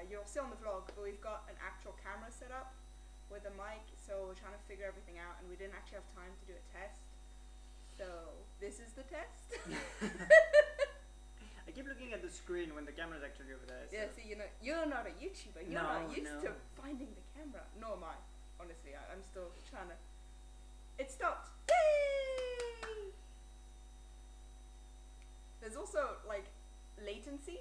you'll see on the vlog, but we've got an actual camera set up with a mic, so we're trying to figure everything out, and we didn't actually have time to do a test. So this is the test. I keep looking at the screen when the camera's actually over there. So. Yeah, see, you're not a YouTuber. You're not used to finding the camera. Nor am I. Honestly, I'm still trying to. It stopped. Yay! There's also like latency,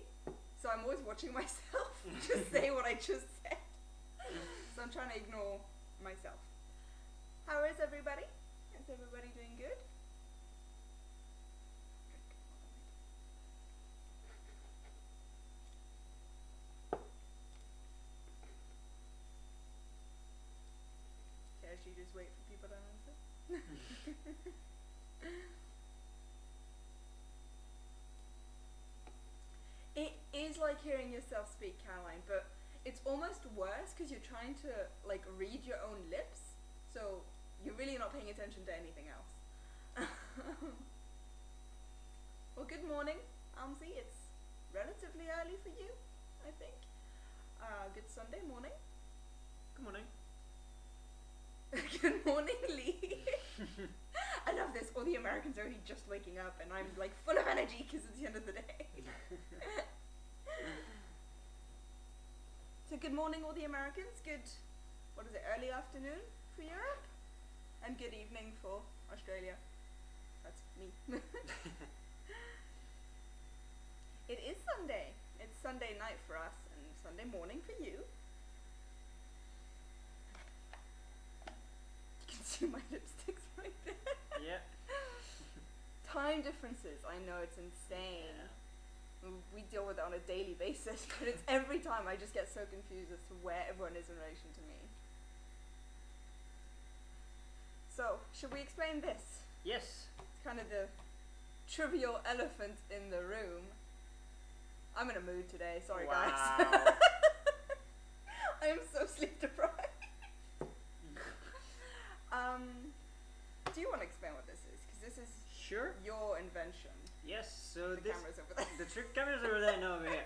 so I'm always watching myself just say what I just said. So I'm trying to ignore myself. How is everybody? Is everybody doing good? Okay, I should just wait for people to answer. It is like hearing yourself speak, Caroline, but it's almost worse because you're trying to like read your own lips, so you're really not paying attention to anything else. Well, good morning, Amzi. It's relatively early for you, I think. Good Sunday morning. Good morning. Good morning, Lee. I love this. All the Americans are already just waking up, and I'm like full of energy because it's the end of the day. So good morning, all the Americans. Good, what is it, early afternoon for Europe? And good evening for Australia. That's me. It is Sunday. It's Sunday night for us and Sunday morning for you. You can see my lipsticks right there. Yeah. Time differences. I know, it's insane. Yeah. We deal with it on a daily basis, but it's every time I just get so confused as to where everyone is in relation to me. So, should we explain this? Yes. It's kind of the trivial elephant in the room. I'm in a mood today, sorry guys. I am so sleep deprived. Do you want to explain what this is? Because this is your invention. Yes, so the camera's over there. The camera's over there, no over here.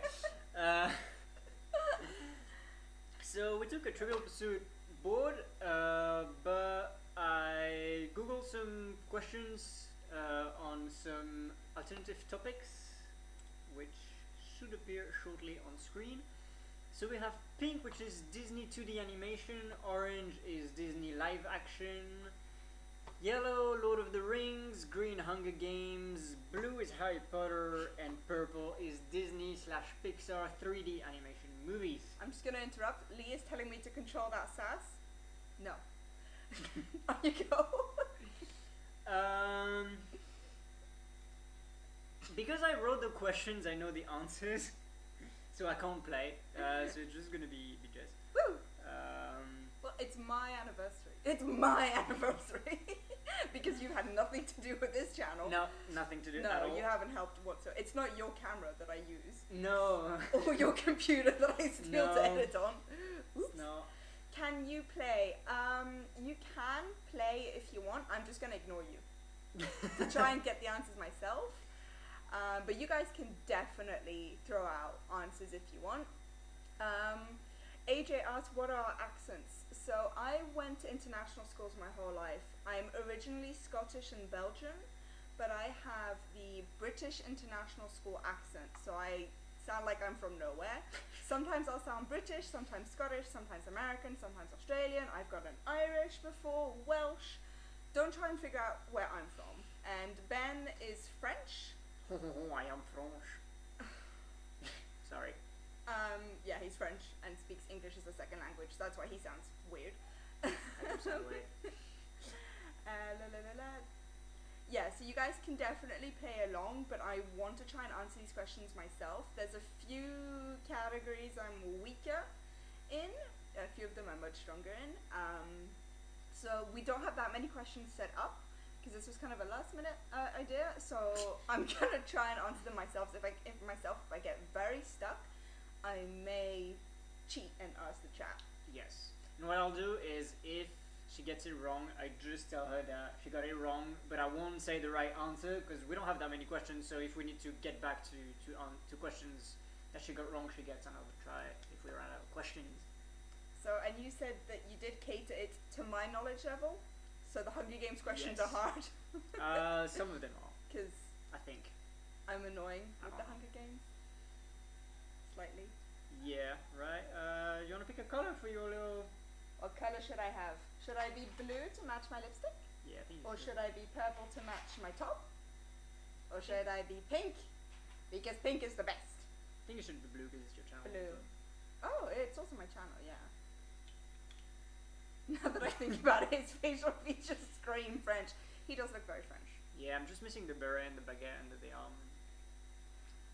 So we took a Trivial Pursuit board, but I googled some questions on some alternative topics, which should appear shortly on screen. So we have pink, which is Disney 2D animation, orange is Disney live action, yellow, Lord of the Rings, green, Hunger Games, blue is Harry Potter, and purple is Disney/Pixar 3D animation movies. I'm just going to interrupt. Lee is telling me to control that sass. No. On you go. Because I wrote the questions, I know the answers, so I can't play. So it's just going to be Jess. Woo! Well, it's my anniversary. It's my anniversary. Because you've had nothing to do with this channel. No, nothing to do at all. No, you haven't helped whatsoever. It's not your camera that I use. No. Or your computer that I steal to edit on. Oops. No. Can you play? You can play if you want. I'm just going to ignore you. To try and get the answers myself. But you guys can definitely throw out answers if you want. AJ asked, what are accents? So I went to international schools my whole life. I'm originally Scottish and Belgian, but I have the British international school accent. So I sound like I'm from nowhere. Sometimes I'll sound British, sometimes Scottish, sometimes American, sometimes Australian. I've got an Irish before, Welsh. Don't try and figure out where I'm from. And Ben is French. I am French. Sorry. Yeah, he's French and speaks English as a second language. That's why he sounds weird. I do sound weird. Yeah, so you guys can definitely play along, but I want to try and answer these questions myself. There's a few categories I'm weaker in. A few of them I'm much stronger in. So we don't have that many questions set up, because this was kind of a last minute idea, so I'm gonna try and answer them myself. If I get very stuck, I may cheat and ask the chat. Yes. And what I'll do is, if she gets it wrong, I just tell her that she got it wrong, but I won't say the right answer, because we don't have that many questions, so if we need to get back to questions that she got wrong, she gets another try if if we run out of questions. So, and you said that you did cater it to my knowledge level, so the Hunger Games questions Yes. are hard. Some of them are, Because I think. I'm annoying with the Uh-huh. Hunger Games. Slightly. Yeah, right. You wanna pick a color for your little? What colour should I have? Should I be blue to match my lipstick? Yeah, I think. Or should I be purple to match my top? Or should I be pink? Because pink is the best. I think it should be blue because it's your channel. Blue. Oh, it's also my channel, yeah. Now that I think about it, his facial features scream French. He does look very French. Yeah, I'm just missing the beret and the baguette under the arm.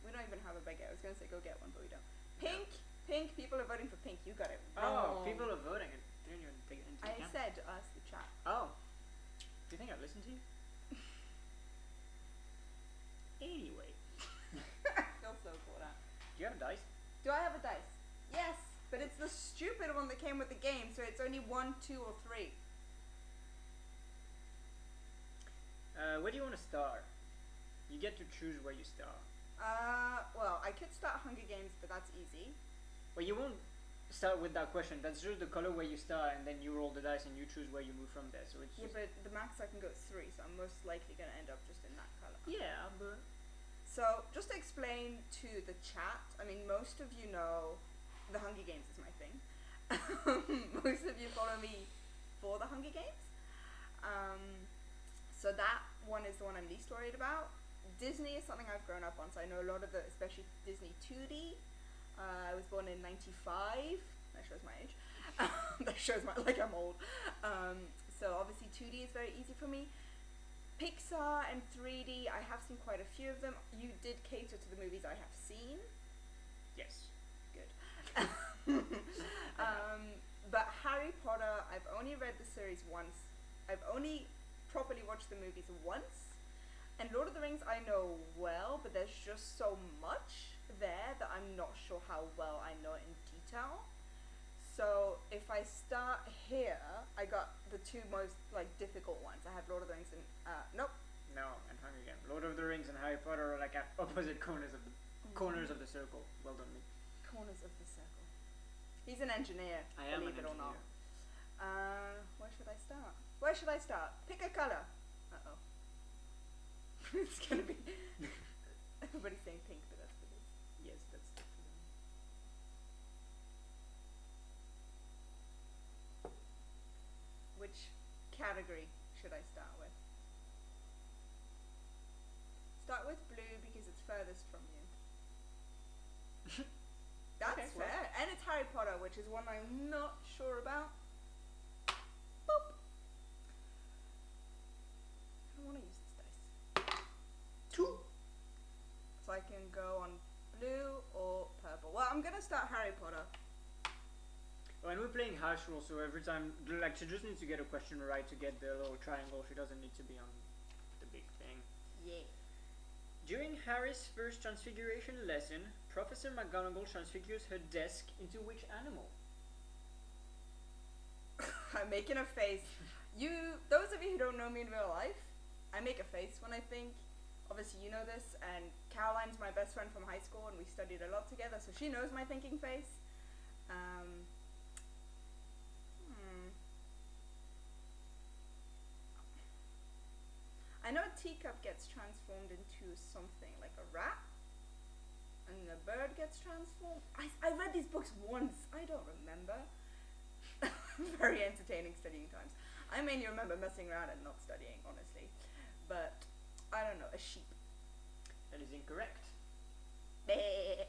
We don't even have a baguette. I was going to say go get one, but we don't. Pink! Pink! People are voting for pink. You got it Oh, wrong. people are voting. I didn't even take it into I account. said ask the chat. Oh. Do you think I'd listen to you? Anyway. I feel so caught out. Do you have a dice? Do I have a dice? Yes, but it's the stupid one that came with the game, so it's only 1, 2, or 3. Where do you want to start? You get to choose where you start. Well, I could start Hunger Games, but that's easy. Well, you won't start with that question. That's just the color where you start, and then you roll the dice and you choose where you move from there. So it's Yeah, just but the max I can go is 3, so I'm most likely going to end up just in that color. yeah, but So, just to explain to the chat, I mean, most of you know the Hunger Games is my thing. Most of you follow me for the Hunger Games. So that one is the one I'm least worried about. Disney is something I've grown up on, so I know a lot of the, especially Disney 2D. I was born in 95. That shows my age. That shows my, like I'm old. So obviously 2D is very easy for me. Pixar and 3D, I have seen quite a few of them. You did cater to the movies I have seen. yes. Good. But Harry Potter, I've only read the series once. I've only properly watched the movies once. And Lord of the Rings I know well, but there's just so much there that I'm not sure how well I know it in detail. So if I start here, I got the two most like difficult ones. I have Lord of the Rings and nope. No, and Hunger Games. Lord of the Rings and Harry Potter are like at opposite corners of the circle. Well done, me. Corners of the circle. He's an engineer, I am believe an it or not. engineer. Where should I start? Where should I start? Pick a color. Uh-oh. It's gonna be everybody's saying pink, but that's what it is. Yes, that's definitely. Which category should I start with? Start with blue because it's furthest from you. That's Okay, well. fair. And it's Harry Potter, which is one I'm not sure about. Boop. I don't want to use this dice. 2. So I can go on blue or purple. Well, I'm gonna start Harry Potter. Oh, and we're playing hash roll, so every time, like, she just needs to get a question right to get the little triangle. She doesn't need to be on the big thing. Yeah. During Harry's first transfiguration lesson, Professor McGonagall transfigures her desk into which animal? I'm making a face. Those of you who don't know me in real life, I make a face when I think. Obviously, you know this, and Caroline's my best friend from high school, and we studied a lot together, so she knows my thinking face. I know a teacup gets transformed into something like a rat, and a bird gets transformed. I read these books once. I don't remember. Very entertaining studying times. I mainly remember messing around and not studying, honestly. But I don't know, a sheep. That is incorrect. A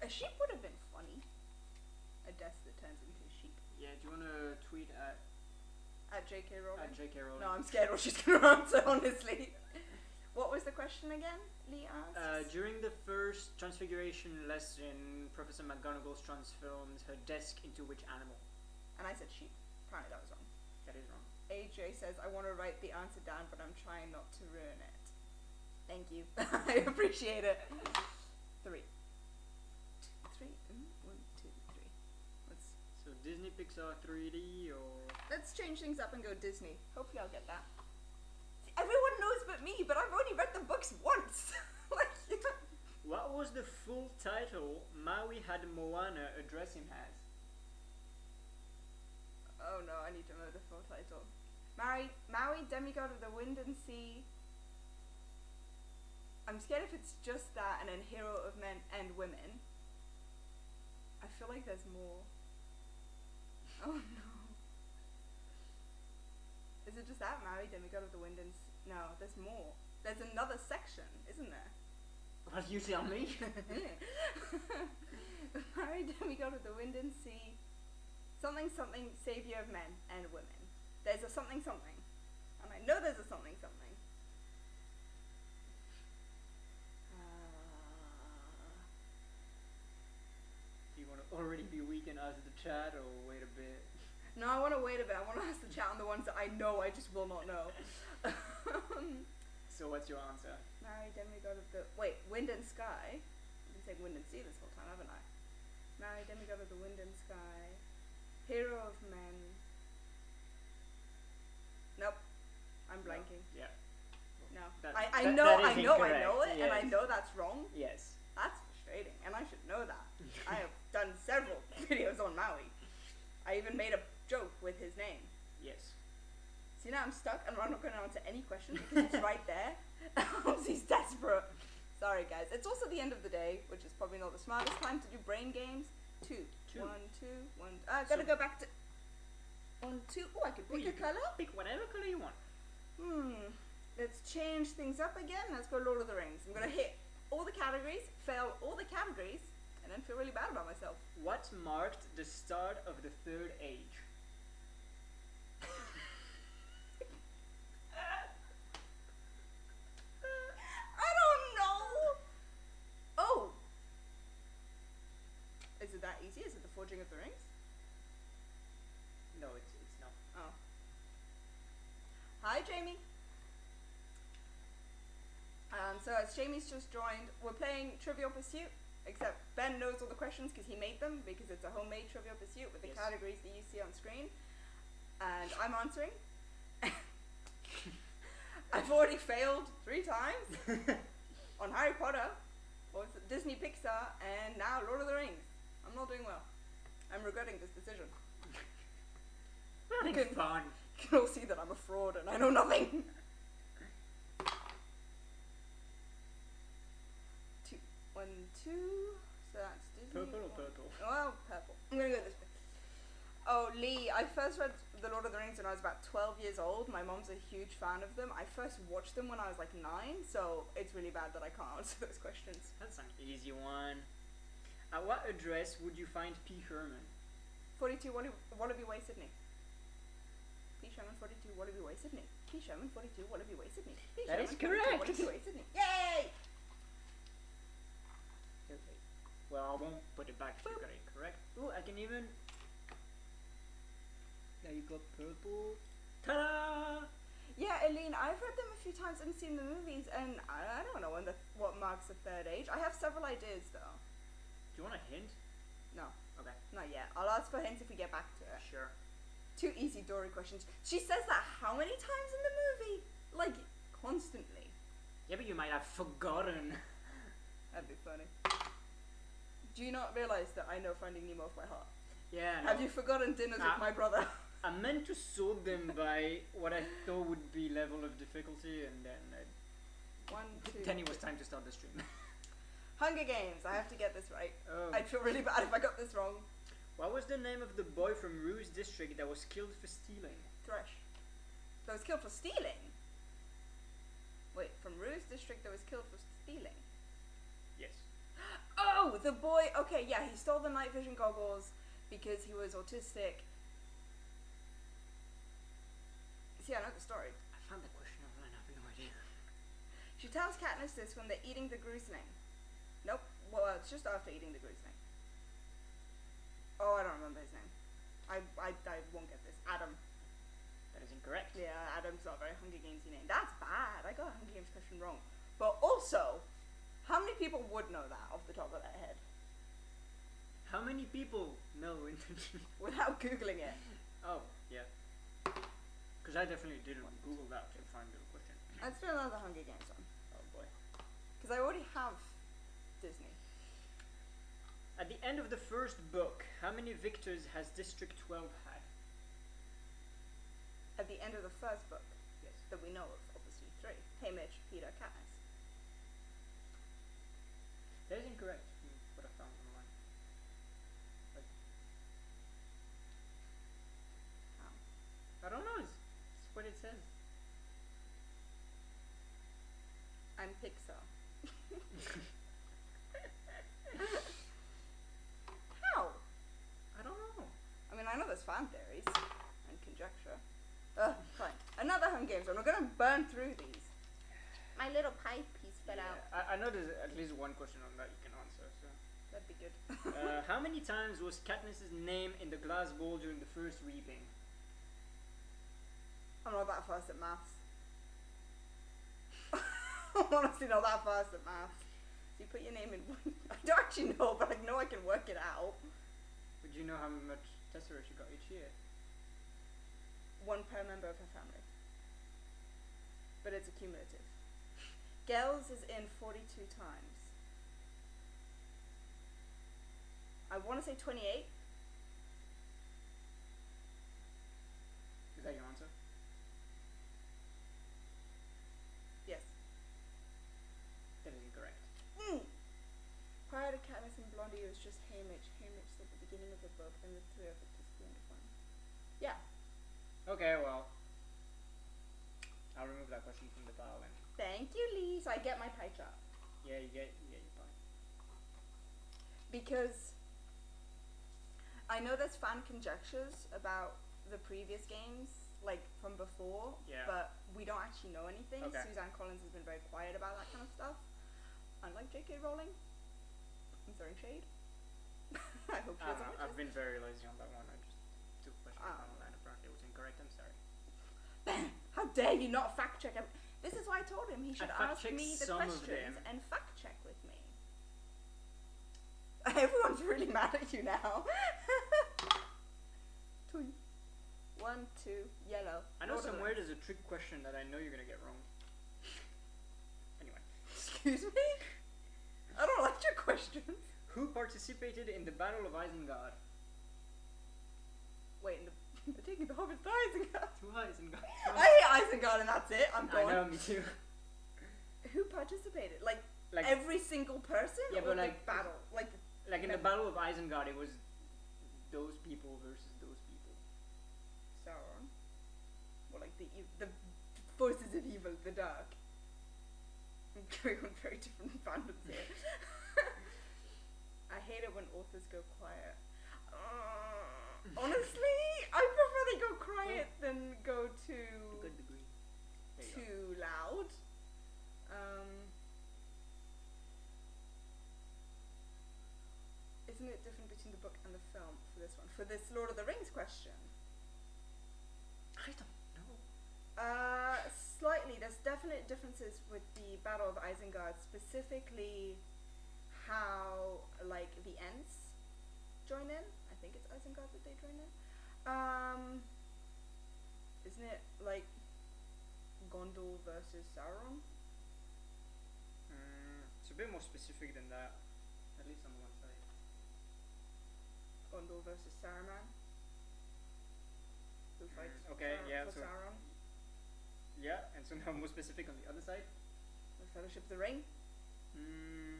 sheep would have been funny. A desk that turns into a sheep. Yeah, do you want to tweet at J.K. Rowling? J.K. Rowling? No, I'm scared what she's going to answer, honestly. What was the question again? Lee asked. During the first transfiguration lesson, Professor McGonagall transforms her desk into which animal? And I said sheep. Apparently that was wrong. That is wrong. AJ says, I want to write the answer down, but I'm trying not to ruin it. Thank you. I appreciate it. 3. 3. 1, 2, 3. So Disney, Pixar, 3D, or... Let's change things up and go Disney. Hopefully I'll get that. See, everyone knows but me, but I've only read the books once. Like, What was the full title Maui had Moana address him as? Oh no, I need to know the full title. Maui, demigod of the wind and sea. I'm scared if it's just that and then hero of men and women. I feel like there's more. Oh no. Is it just that? Maui, demigod of the wind and sea? No, there's more. There's another section, isn't there? Well, you tell me. Maui, demigod of the wind and sea. Something something, savior of men and women. There's a something something. And I know there's a something something. Do you want to already be weak and ask the chat or wait a bit? No, I want to wait a bit. I want to ask the chat on the ones that I know I just will not know. So what's your answer? Maui, demigod of the... Wait, wind and sky? I've been saying wind and sea this whole time, haven't I? Maui, demigod of the wind and sky. Hero of men. Nope. I'm blanking. Yeah. No. That I is know incorrect, it, and I yes. know that's wrong. Yes. That's frustrating, and I should know that. I have done several videos on Maui. I even made a joke with his name. Yes. See, now I'm stuck, and I'm not going to answer any questions because it's right there. He's desperate. Sorry, guys. It's also the end of the day, which is probably not the smartest time to do brain games. Two. One, two, one. Gotta go back to... 1, 2. Oh, I could pick a color? Pick whatever color you want. Let's change things up again. Let's go Lord of the Rings. I'm gonna hit all the categories, fail all the categories, and then feel really bad about myself. What marked the start of the Third Age? I don't know. Oh. Is it that easy? Is it the Forging of the Rings? No, it's not. Oh. Hi, Jamie. So as Jamie's just joined, we're playing Trivial Pursuit, except Ben knows all the questions because he made them, because it's a homemade Trivial Pursuit with the Yes. categories that you see on screen. And I'm answering. I've already failed 3 times on Harry Potter, or Disney Pixar, and now Lord of the Rings. I'm not doing well. I'm regretting this decision. Having fun. You can all see that I'm a fraud and I know nothing. 2, 1, 2. So that's Disney. Purple or purple? Well, purple. I'm gonna go this way. Oh, Lee, I first read The Lord of the Rings when I was about 12 years old. My mom's a huge fan of them. I first watched them when I was like 9, so it's really bad that I can't answer those questions. That's an easy one. At what address would you find P. Sherman? 42 Wallaby Way, Sydney. P. Sherman 42 Wallaby Way, Sydney. P. Sherman 42 Wallaby Way, Sydney. P. That Sherman is 42 correct. Wallaby Way, Sydney. Yay! Okay. Well, I won't put it back if you got it correct. Ooh, I can even... There you go, purple. Ta-da! Yeah, Eileen, I've read them a few times and seen the movies, and I don't know what marks the third age. I have several ideas, though. Do you want a hint? No, Okay. not yet. I'll ask for hints if we get back to it. Sure. 2 easy Dory questions. She says that how many times in the movie? Like, constantly. Yeah, but you might have forgotten. That'd be funny. Do you not realise that I know Finding Nemo off by heart? Yeah. Have you forgotten Dinners with my brother? I meant to sort them by what I thought would be level of difficulty, and then 1, 2. then it was time to start the stream. Hunger Games. I have to get this right. Oh. I'd feel really bad if I got this wrong. What was the name of the boy from Ruse District that was killed for stealing? Thresh. That was killed for stealing? Wait, from Ruse District that was killed for stealing? Yes. Oh, the boy. Okay, yeah, he stole the night vision goggles because he was autistic. See, I know the story. I found the question online, I have no idea. She tells Katniss this when they're eating the Grusling. Nope. Well, it's just after eating the Grusling. Oh, I don't remember his name. I won't get this. Adam. That is incorrect. Yeah, Adam's not a very Hunger Gamesy name. That's bad. I got a Hunger Games question wrong. But also, how many people would know that off the top of their head? How many people know Without Googling it. Oh, yeah. Because I definitely didn't Google that to find the question. Let's do another Hunger Games one. Oh boy. Because I already have Disney. At the end of the first book, how many victors has District 12 had? At the end of the first book Yes. that we know of, obviously 3. Haymitch, Peter, Katniss. That is incorrect from what I found online. But How? I don't know, it's what it says. I'm Pixar. How? I don't know. I mean, I know there's fan theories and conjecture. Fine. Another Hunger Games one. We're gonna burn through these. My little pipe piece fell out. I know there's at least one question on that you can answer. So, That'd be good. how many times was Katniss's name in the glass bowl during the first reaping? I'm not that fast at maths. I'm honestly not that fast at maths. So you put your name in one. I don't actually know, but I know I can work it out. Would you know how much Tesseract you got each year? 1 per member of her family. But it's accumulative. Gels is in 42 times. I want to say 28. Is that your answer? Yes. That is incorrect. Prior to Katniss and Blondie, it was just Haymitch. Haymitch at the beginning of the book, and the 3 of it just the end of one. Yeah. Okay, well, I'll remove that question from the file then. Thank you, Lee. So I get my pie chart. Yeah, you get your point. Because I know there's fan conjectures about the previous games, like from before, Yeah. but we don't actually know anything. Okay. Suzanne Collins has been very quiet about that kind of stuff. Unlike J.K. Rowling. I'm throwing shade. I hope she doesn't watch I've this. been very lazy on that one. I just took a question from online. Apparently, it was incorrect. I'm sorry. How dare you not fact check every- This is why I told him he should ask fact-checked me the some of questions them. and fact check with me. Everyone's really mad at you now. Two. 1, 2, yellow. I know Lord of the somewhere Rings. there's a trick question that I know you're gonna get wrong. Anyway, Excuse me? I don't like your questions. who participated in the Battle of Isengard? Wait, they're taking the Hobbits to Isengard. Who Isengard? I hate Isengard and that's it. I'm I gone. know, me too. Who participated? Like Like, every single person? Yeah, or but the like- battle? Like like in the Battle of Isengard, it was those people versus those people. Sauron? Or like the forces of evil, the dark. I'm going on very different fandoms here. I hate it when authors go quiet. Honestly, I prefer they go quiet than go too Good degree. There you go. too loud. Isn't it different between the book and the film for this one? For this Lord of the Rings question? I don't know. Slightly. There's definite differences with the Battle of Isengard, specifically how, like, the Ents join in. I think it's Isengard that they join in. Isn't it, like, Gondor versus Sauron? It's a bit more specific than that, at least on one side. Gondor versus Saruman? Who fights okay, yeah, for so- Sauron? Yeah, and so now more specific on the other side. The Fellowship of the Ring? Mm,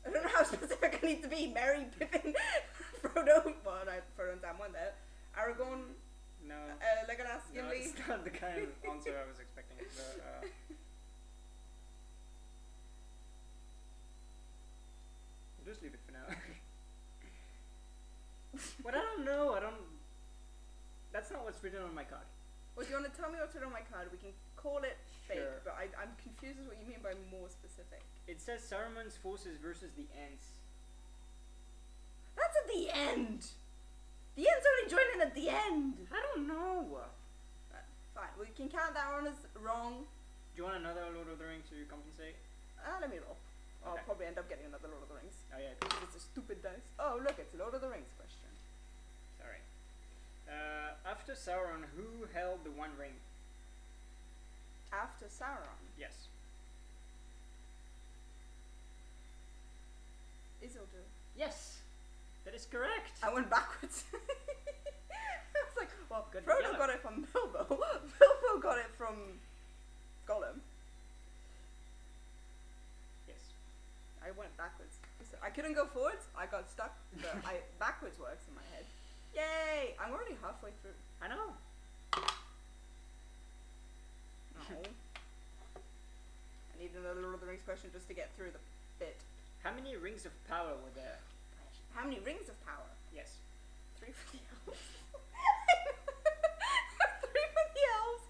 I don't know how specific I need to be. Merry, Pippin, Frodo, well, no, Frodo and Sam won there. Aragorn, no. Legolas, No, Gimli. it's not the kind of answer I was expecting. But, we'll just leave it for now. But I don't know. That's not what's written on my card. Well, do you want to tell me what's written on my card? We can call it fake, Sure. but I'm confused as what you mean by more specific. It says Saruman's forces versus the Ents. That's at the end! The Ents only join in at the end! I don't know. Fine, we can count that one as wrong. Do you want another Lord of the Rings to compensate? Let me roll. I'll Okay. probably end up getting another Lord of the Rings. Oh yeah. It's a stupid dice. Oh, look, it's a Lord of the Rings question. Sorry. After Sauron, who held the One Ring? After Sauron, Yes. Isildur. Yes, that is correct. I went backwards. I was like, well, Good Frodo together. got it from Bilbo. Bilbo got it from Gollum. Yes. I went backwards. So I couldn't go forwards. I got stuck. But backwards works in my head. Yay! I'm already halfway through. I know. No. I need another Lord of the Rings question just to get through the bit. How many rings of power were there? How many rings of power? Yes. 3 for the elves. 3 for the elves.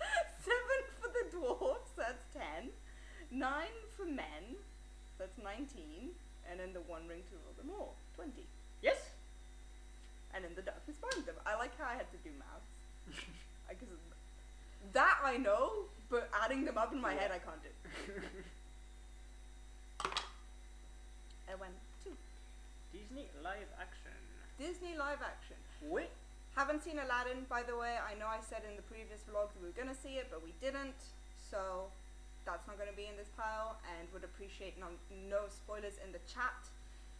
7 for the dwarves. That's 10. 9 for men. That's 19. And then the 1 ring to rule them all. 20. Yes. And in the darkness bind them. I like how I had to do maths. Because that I know, but adding them up in my head I can't do. I went 2. Disney live action. Disney live action. Wait. Haven't seen Aladdin, by the way. I know I said in the previous vlog that we were gonna see it, but we didn't. So that's not gonna be in this pile, and would appreciate no spoilers in the chat.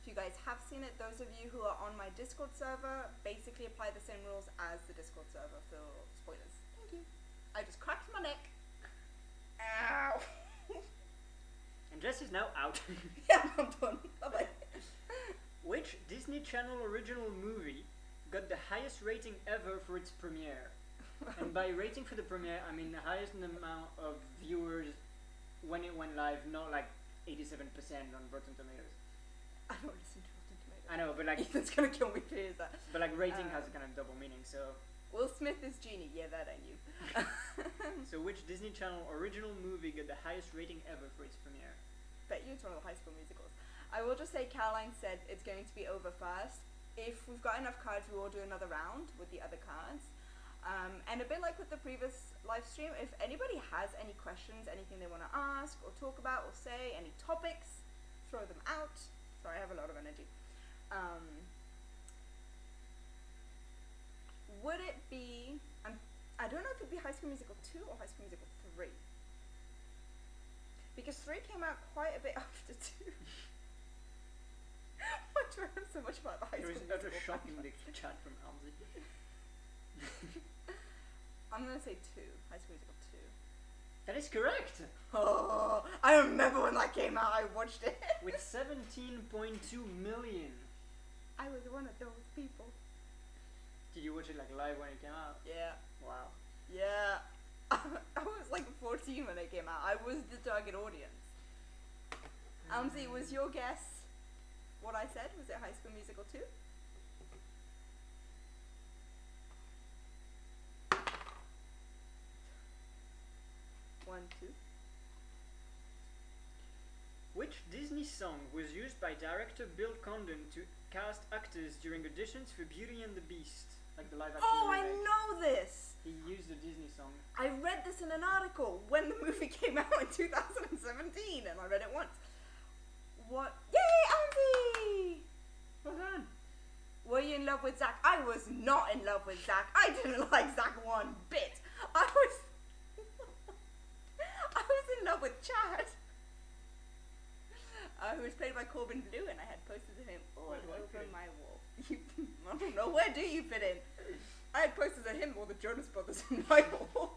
If you guys have seen it, those of you who are on my Discord server basically apply the same rules as the Discord server for spoilers. Thank you. I just cracked my neck. Ow. And Jess is now out. Yeah, I'm done. Bye-bye. Which Disney Channel original movie got the highest rating ever for its premiere? And by rating for the premiere, I mean the highest amount of viewers when it went live, not like 87% on Rotten Tomatoes. I don't listen to Rotten Tomatoes. I know, but like, Ethan's gonna kill me for hearing that. but like rating has a kind of double meaning. So, Will Smith is Genie. Yeah, that I knew. so which Disney Channel original movie got the highest rating ever for its premiere? Bet you it's one of the High School Musicals. I will just say Caroline said it's going to be over first. If we've got enough cards, we will do another round with the other cards. And a bit like with the previous live stream, if anybody has any questions, anything they want to ask or talk about or say, any topics, throw them out. Sorry, I have a lot of energy. Would it be, I don't know if it'd be High School Musical 2 or High School Musical 3. Because 3 came out quite a bit after 2. Why do I know so much about the High There School is utter Musical shock in franchise? the chat from Alzi. I'm gonna say 2. High School Musical 2. That is correct! Oh, I remember when that came out. I watched it. With 17.2 million. I was one of those people. Did you watch it like live when it came out? Yeah. Wow. Yeah. I was like 14 when it came out. I was the target audience. Amzi, was your guess what I said? Was it High School Musical 2? One, 2. Which Disney song was used by director Bill Condon to cast actors during auditions for Beauty and the Beast? Like the live action Oh, I remake. know this! He used a Disney song. I read this in an article when the movie came out in 2017, and I read it once. What? Yay, Andy! Well done. Were you in love with Zach? I was not in love with Zach. I didn't like Zach one bit. I was in love with Chad, who was played by Corbin Blue, and I had posters of him all Where do I over fit in? my wall. I don't know, where do you fit in? I had posters of him or the Jonas Brothers on my wall.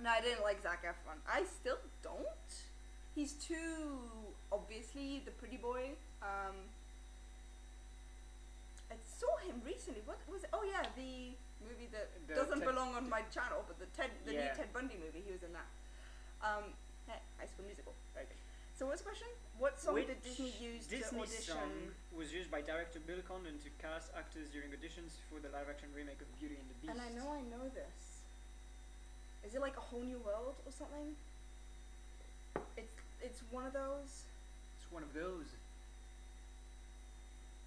No, I didn't like Zac Efron. I still don't. He's too obviously the pretty boy. I saw him recently. What was it? Oh yeah, the movie that The doesn't Ted- belong on my channel, but the new Yeah. Ted Bundy movie. He was in that. Hey, High School Musical. Very good. So what's the question? What song Which did Disney use to Disney audition? song was used by director Bill Condon to cast actors during auditions for the live-action remake of Beauty and the Beast? And I know this. Is it like A Whole New World or something? It's one of those. It's one of those.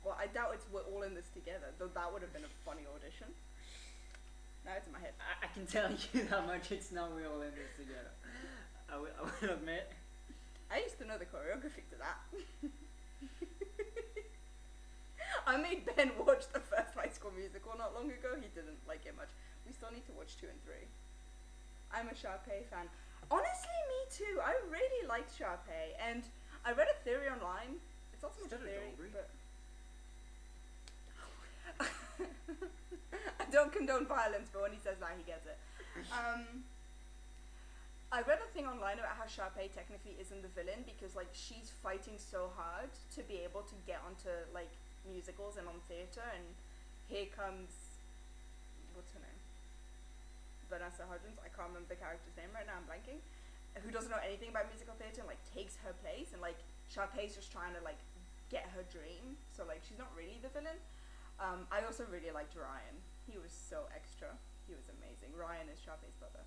Well, I doubt we're all in this together, though that would have been a funny audition. Now it's in my head. I can tell you how much it's not we all in this together. I will admit. I used to know the choreography to that. I made Ben watch the first High School Musical not long ago. He didn't like it much. We still need to watch 2 and 3. I'm a Sharpay fan. Honestly, me too. I really liked Sharpay, and I read a theory online. It's not so much a theory, but I don't condone violence, but when he says that, he gets it. I read a thing online about how Sharpay technically isn't the villain because like she's fighting so hard to be able to get onto like musicals and on theatre, and here comes what's her name? Vanessa Hudgens. I can't remember the character's name right now. I'm blanking. Who doesn't know anything about musical theatre and like takes her place, and like Sharpay's just trying to like get her dream. So like she's not really the villain. I also really liked Ryan. He was so extra. He was amazing. Ryan is Sharpay's brother.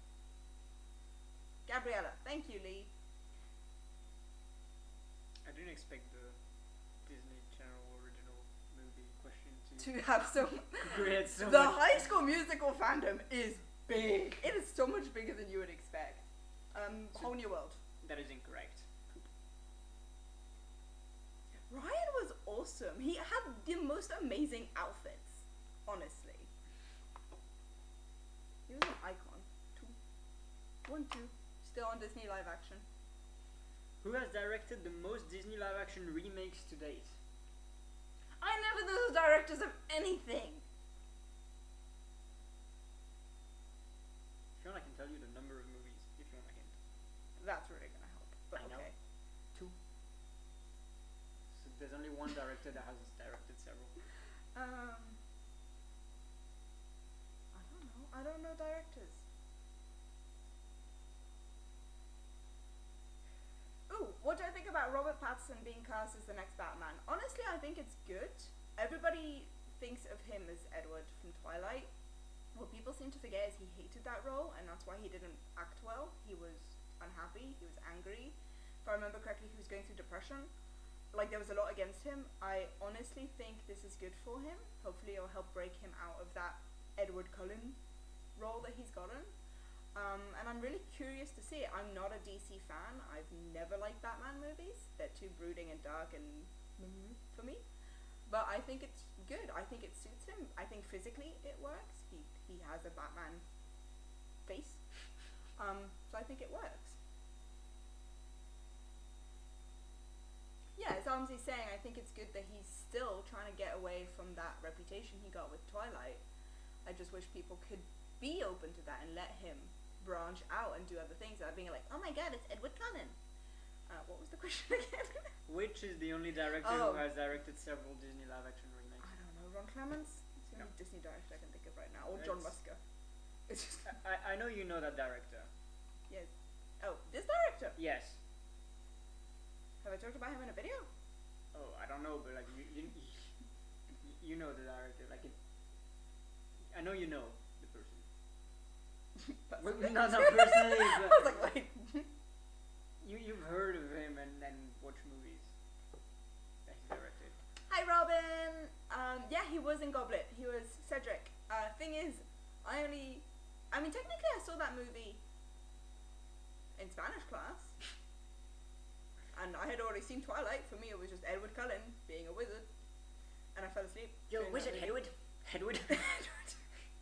Gabriella, thank you, Lee. I didn't expect the Disney Channel original movie question To have so create so the much. High School Musical fandom is big. It is so much bigger than you would expect. Whole new world. That is incorrect. Ryan was awesome. He had the most amazing outfits. Honestly, he was an icon. 2. Still on Disney live action. Who has directed the most Disney live action remakes to date? I never knew the directors of anything. If you want, I can tell you the number of movies. If you want, I can. That's really gonna help. But I know. okay. 2. So there's only one director that has directed several. I don't know directors. Ooh, what do I think about Robert Pattinson being cast as the next Batman? Honestly, I think it's good. Everybody thinks of him as Edward from Twilight. What people seem to forget is he hated that role, and that's why he didn't act well. He was unhappy, he was angry. If I remember correctly, he was going through depression. Like, there was a lot against him. I honestly think this is good for him. Hopefully it'll help break him out of that Edward Cullen role that he's gotten. And I'm really curious to see it. I'm not a DC fan. I've never liked Batman movies. They're too brooding and dark and for me. But I think it's good. I think it suits him. I think physically it works. He has a Batman face. So I think it works. Yeah, as Armsy's saying, I think it's good that he's still trying to get away from that reputation he got with Twilight. I just wish people could be open to that and let him branch out and do other things without being like, oh my god, it's Edward Cullen. What was the question again? Which is the only director who has directed several Disney live action remakes? I don't know, Ron Clements? It's the only Disney director I can think of right now. Or John Musker. It's just I know you know that director. yes. Oh, this director? Yes. Have I talked about him in a video? Oh, I don't know, but like you know the director. Like I know you know the person. Not personally, but I was like, wait. you've heard of him and watched movies that he's directed. Hi, Robin. Yeah, he was in Goblet. He was Cedric. Thing is, I mean, technically I saw that movie in Spanish class. And I had already seen Twilight. For me, it was just Edward Cullen being a wizard. And I fell asleep. Yo, wizard, Edward. Edward.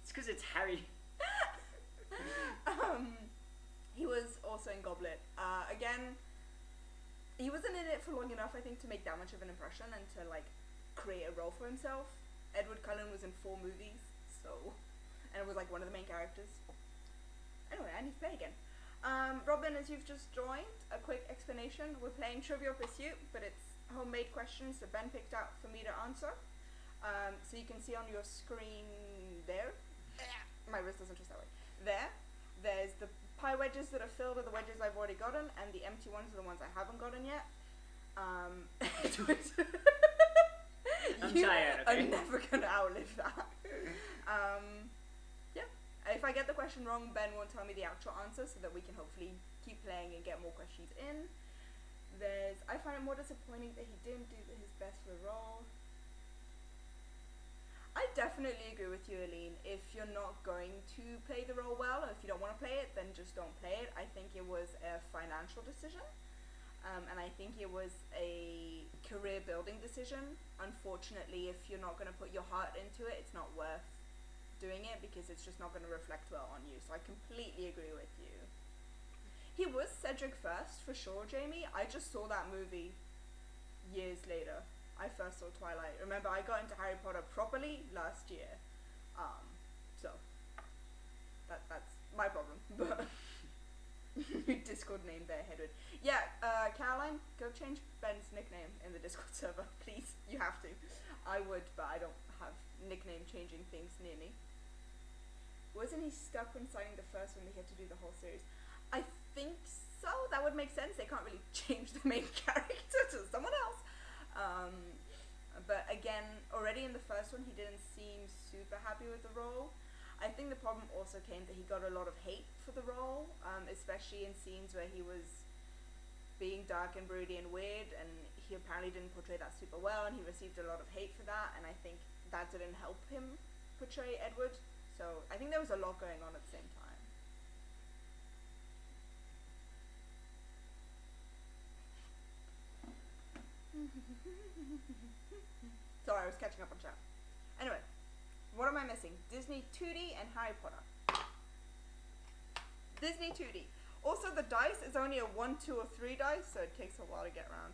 It's because it's Harry. He was also in Goblet. Again, he wasn't in it for long enough, I think, to make that much of an impression and to, like, create a role for himself. Edward Cullen was in 4 movies, so... And it was, like, one of the main characters. Anyway, I need to play again. Robin, as you've just joined, a quick explanation. We're playing Trivial Pursuit, but it's homemade questions that Ben picked out for me to answer. So you can see on your screen there. My wrist doesn't twist that way. There's the pie wedges that are filled with the wedges I've already gotten, and the empty ones are the ones I haven't gotten yet. I'm tired, okay? I'm never gonna outlive that. Yeah. If I get the question wrong, Ben won't tell me the actual answer so that we can hopefully keep playing and get more questions in. I find it more disappointing that he didn't do his best for the role. I definitely agree with you, Aline. If you're not going to play the role well, or if you don't want to play it, then just don't play it. I think it was a financial decision. And I think it was a career building decision. Unfortunately, if you're not going to put your heart into it, it's not worth doing it because it's just not going to reflect well on you. So I completely agree with you. He was Cedric first, for sure, Jamie. I just saw that movie years later. I first saw Twilight. Remember, I got into Harry Potter properly last year. So, that's my problem. But, Discord name there, Hedwig. Yeah, Caroline, go change Ben's nickname in the Discord server, please. You have to. I would, but I don't have nickname changing things near me. Wasn't he stuck when signing the first one? They had to do the whole series. I think so. That would make sense. They can't really change the main character to someone else. But again, already in the first one, he didn't seem super happy with the role. I think the problem also came that he got a lot of hate for the role, especially in scenes where he was being dark and broody and weird, and he apparently didn't portray that super well, and he received a lot of hate for that, and I think that didn't help him portray Edward. So I think there was a lot going on at the same time. Sorry, I was catching up on chat. Anyway, what am I missing? Disney 2D and Harry Potter. Disney 2D. Also, the dice is only a 1, 2, or 3 dice, so it takes a while to get around.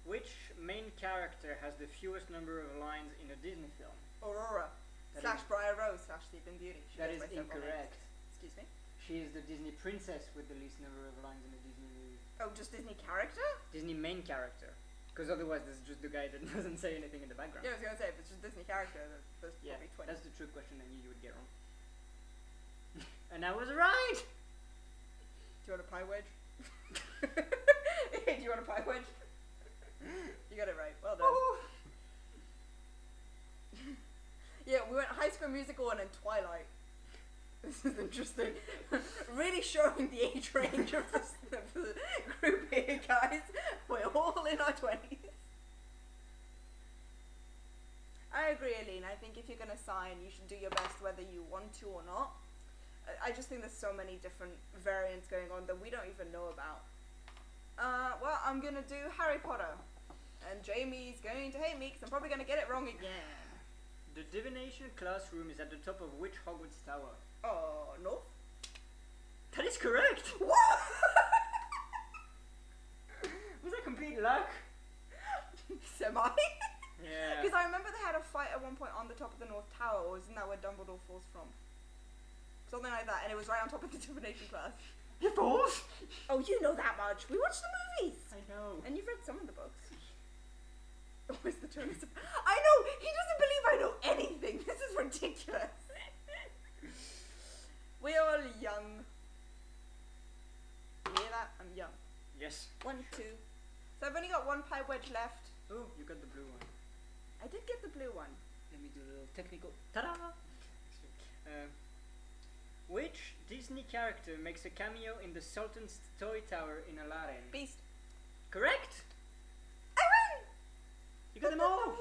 Which main character has the fewest number of lines in a Disney film? Aurora. / Briar Rose / Sleeping Beauty. That is incorrect. Excuse me? She is the Disney princess with the least number of lines in a Disney movie. Oh, just Disney character? Disney main character. Because otherwise there's just the guy that doesn't say anything in the background. Yeah, I was gonna say, if it's just Disney character, there's probably 20. That's the trick question I knew you would get wrong. And I was right! Do you want a pie wedge? Do you want a pie wedge? You got it right. Well done. Yeah, we went High School Musical and then Twilight. This is interesting. Really showing the age range of the group here, guys. We're all in our 20s. I agree, Aline. I think if you're going to sign, you should do your best whether you want to or not. I just think there's so many different variants going on that we don't even know about. Well, I'm going to do Harry Potter. And Jamie's going to hate me because I'm probably going to get it wrong again. The divination classroom is at the top of which Hogwarts tower? Oh, North? That is correct! What? Was that complete luck? Semi? Yeah. Because I remember they had a fight at one point on the top of the North Tower, or isn't that where Dumbledore falls from? Something like that, and it was right on top of the divination class. He falls? Oh, you know that much. We watched the movies. I know. And you've read some of the books. Always the turn. I know! He doesn't believe I know anything. This is ridiculous. We're all young. You hear that? I'm young. Yes. 1, 2. So I've only got one pie wedge left. Oh, you got the blue one. I did get the blue one. Let me do a little technical. Ta-da! Which Disney character makes a cameo in the Sultan's toy tower in Aladdin? Beast. Correct! I win! You got them all!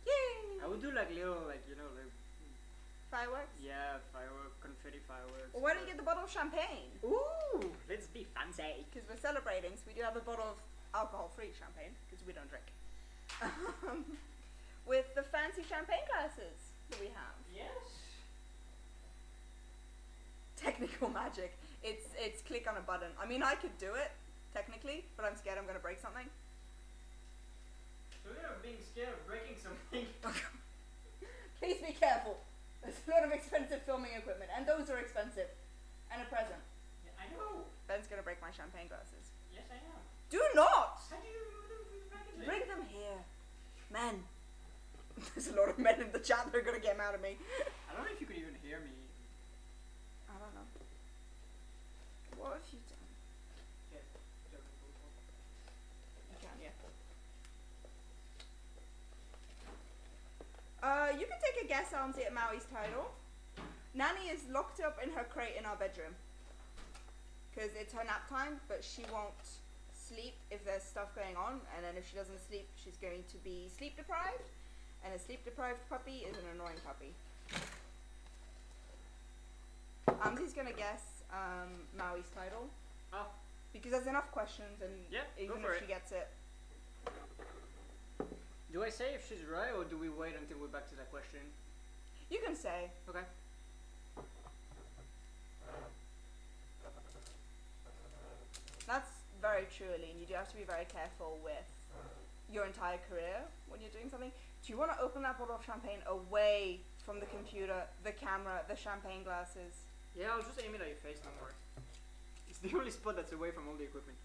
Yay! I would do like little, like, Fireworks? Yeah, confetti fireworks. Well, why don't you get the bottle of champagne? Ooh, let's be fancy. Because we're celebrating, so we do have a bottle of alcohol-free champagne, because we don't drink. With the fancy champagne glasses that we have. Yes. Technical magic. It's click on a button. I mean, I could do it, technically, but I'm scared I'm going to break something. So you're being scared of breaking something. Please be careful. There's a lot of expensive filming equipment, and those are expensive. And a present. Yeah, I know. Ben's going to break my champagne glasses. Yes, I am. Do not! How do you remove them from the packaging? Bring them here. Men. There's a lot of men in the chat that are going to get mad at me. I don't know if you could even hear me. I don't know. What have you done? Yeah. You can, yeah. You can take a guess, Armsy, at Maui's title. Nanny is locked up in her crate in our bedroom. Because it's her nap time, but she won't sleep if there's stuff going on. And then if she doesn't sleep, she's going to be sleep deprived. And a sleep deprived puppy is an annoying puppy. Armsy's going to guess Maui's title. Oh. Because there's enough questions, and Yeah, even go for if it. she gets it. Do I say if she's right, or do we wait until we're back to that question? You can say. Okay. very true, Aline. You do have to be very careful with your entire career when you're doing something. Do you want to open that bottle of champagne away from the computer, the camera, the champagne glasses? Yeah, I'll just aim it at your face, don't worry. It's the only spot that's away from all the equipment.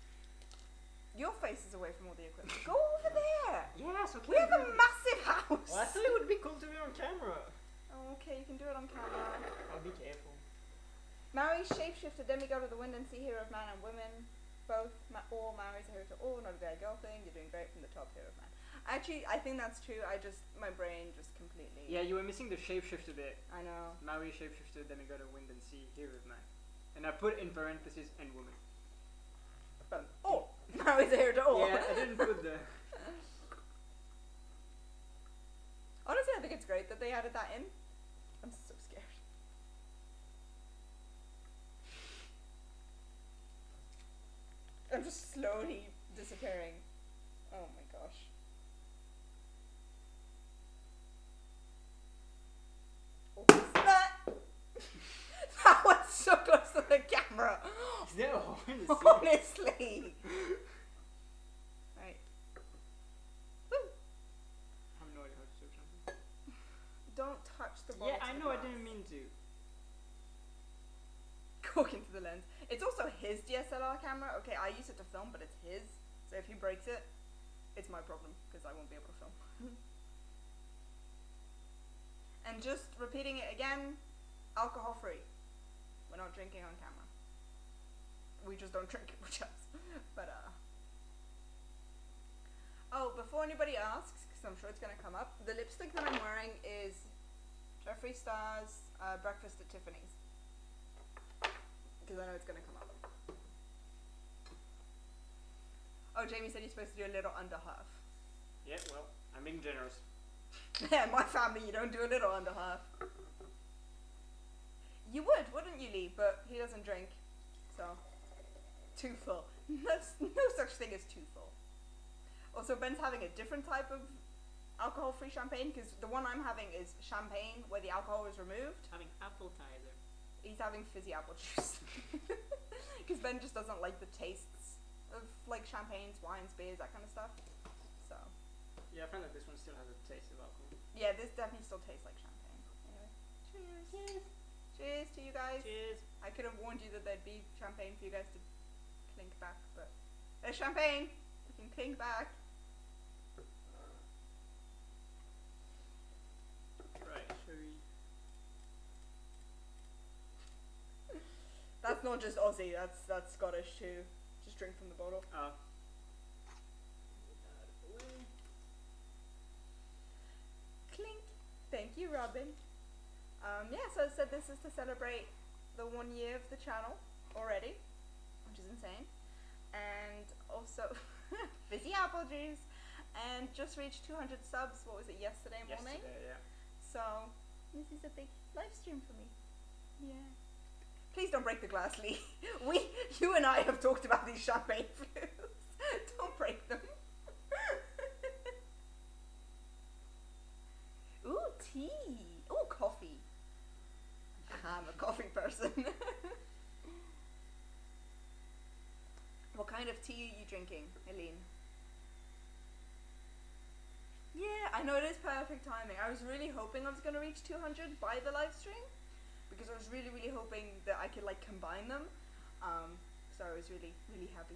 Your face is away from all the equipment. Go over there! Yes, okay. We have a massive house! Well, I thought it would be cool to be on camera. Oh, okay, you can do it on camera. I'll be careful. Maui, shapeshifter, demigod of the wind and sea, hero of man and women. Both, all Maui's a hero to all, not a guy girl thing. You're doing great from the top, hero of man. Actually, I think that's true. My brain just completely... Yeah, you were missing the shapeshifter bit. I know. Maui, shapeshifter, demigod of wind and sea, hero of man. And I put in parentheses and woman. But all. Maui's a hero to all. Yeah, I didn't put the... Honestly, I think it's great that they added that in. I'm so scared. I'm just slowly disappearing. Oh my gosh. That was so close to the camera. Is there a hole in the Honestly. Right. Woo. I have no idea how to do something. Don't touch the bottle. Yeah, I know, I didn't mean to. Cork into the lens. It's also his DSLR camera. Okay, I use it to film, but it's his. So if he breaks it, it's my problem because I won't be able to film. And just repeating it again, alcohol free. We're not drinking on camera. We just don't drink it, which else. But oh, before anybody asks, because I'm sure it's gonna come up, the lipstick that I'm wearing is Jeffree Star's Breakfast at Tiffany's. Because I know it's gonna come up. Oh, Jamie said you're supposed to do a little under half. Yeah, well, I'm being generous. Yeah, my family, you don't do a little under half. You would, wouldn't you, Lee? But he doesn't drink, so too full. No such thing as too full. Also, Ben's having a different type of alcohol-free champagne because the one I'm having is champagne where the alcohol is removed. Having appetizer. He's having fizzy apple juice because Ben just doesn't like the tastes of like champagnes, wines, beers, that kind of stuff. So yeah, I find that this one still has a taste of alcohol. yeah, this definitely still tastes like champagne. Anyway, cheers. Cheers. Cheers to you guys. Cheers. I could have warned you that there'd be champagne for you guys to clink back, but there's champagne. You can clink back. Right, shall we? That's not just Aussie. That's Scottish too. Just drink from the bottle. Clink. Thank you, Robin. Yeah, so I said this is to celebrate the 1 year of the channel already, which is insane. And also, fizzy apple juice. And just reached 200 subs, what was it, yesterday morning? Yesterday, yeah. So, this is a big live stream for me. Yeah. Please don't break the glass, Lee. You and I have talked about these champagne flutes. Don't break them. Ooh, tea. Ooh, coffee. I'm a coffee person. What kind of tea are you drinking, Helene? Yeah, I know it is perfect timing. I was really hoping I was going to reach 200 by the live stream. Because I was really, really hoping that I could like combine them. So I was really, really happy.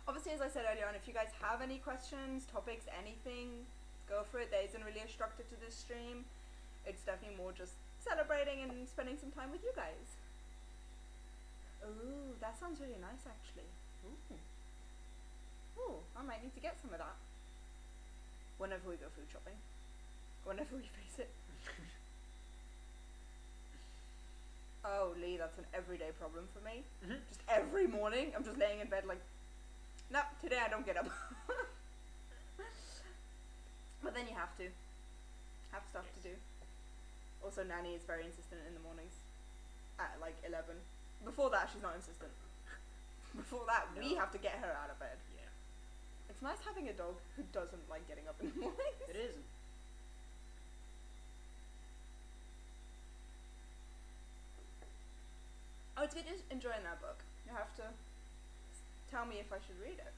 Obviously, as I said earlier on, if you guys have any questions, topics, anything, go for it. There isn't really a structure to this stream. It's definitely more just celebrating and spending some time with you guys. Ooh, that sounds really nice actually. Ooh, I might need to get some of that. Whenever we go food shopping. Whenever we face it. Oh, Lee, that's an everyday problem for me. Just every morning, I'm just laying in bed like, nope, today I don't get up. But then you have to. Have stuff to do. Also, Nanny is very insistent in the mornings. At like 11. Before that, she's not insistent. Before that, we have to get her out of bed. Yeah. It's nice having a dog who doesn't like getting up in the mornings. It is. was good enjoying that book. You have to tell me if I should read it.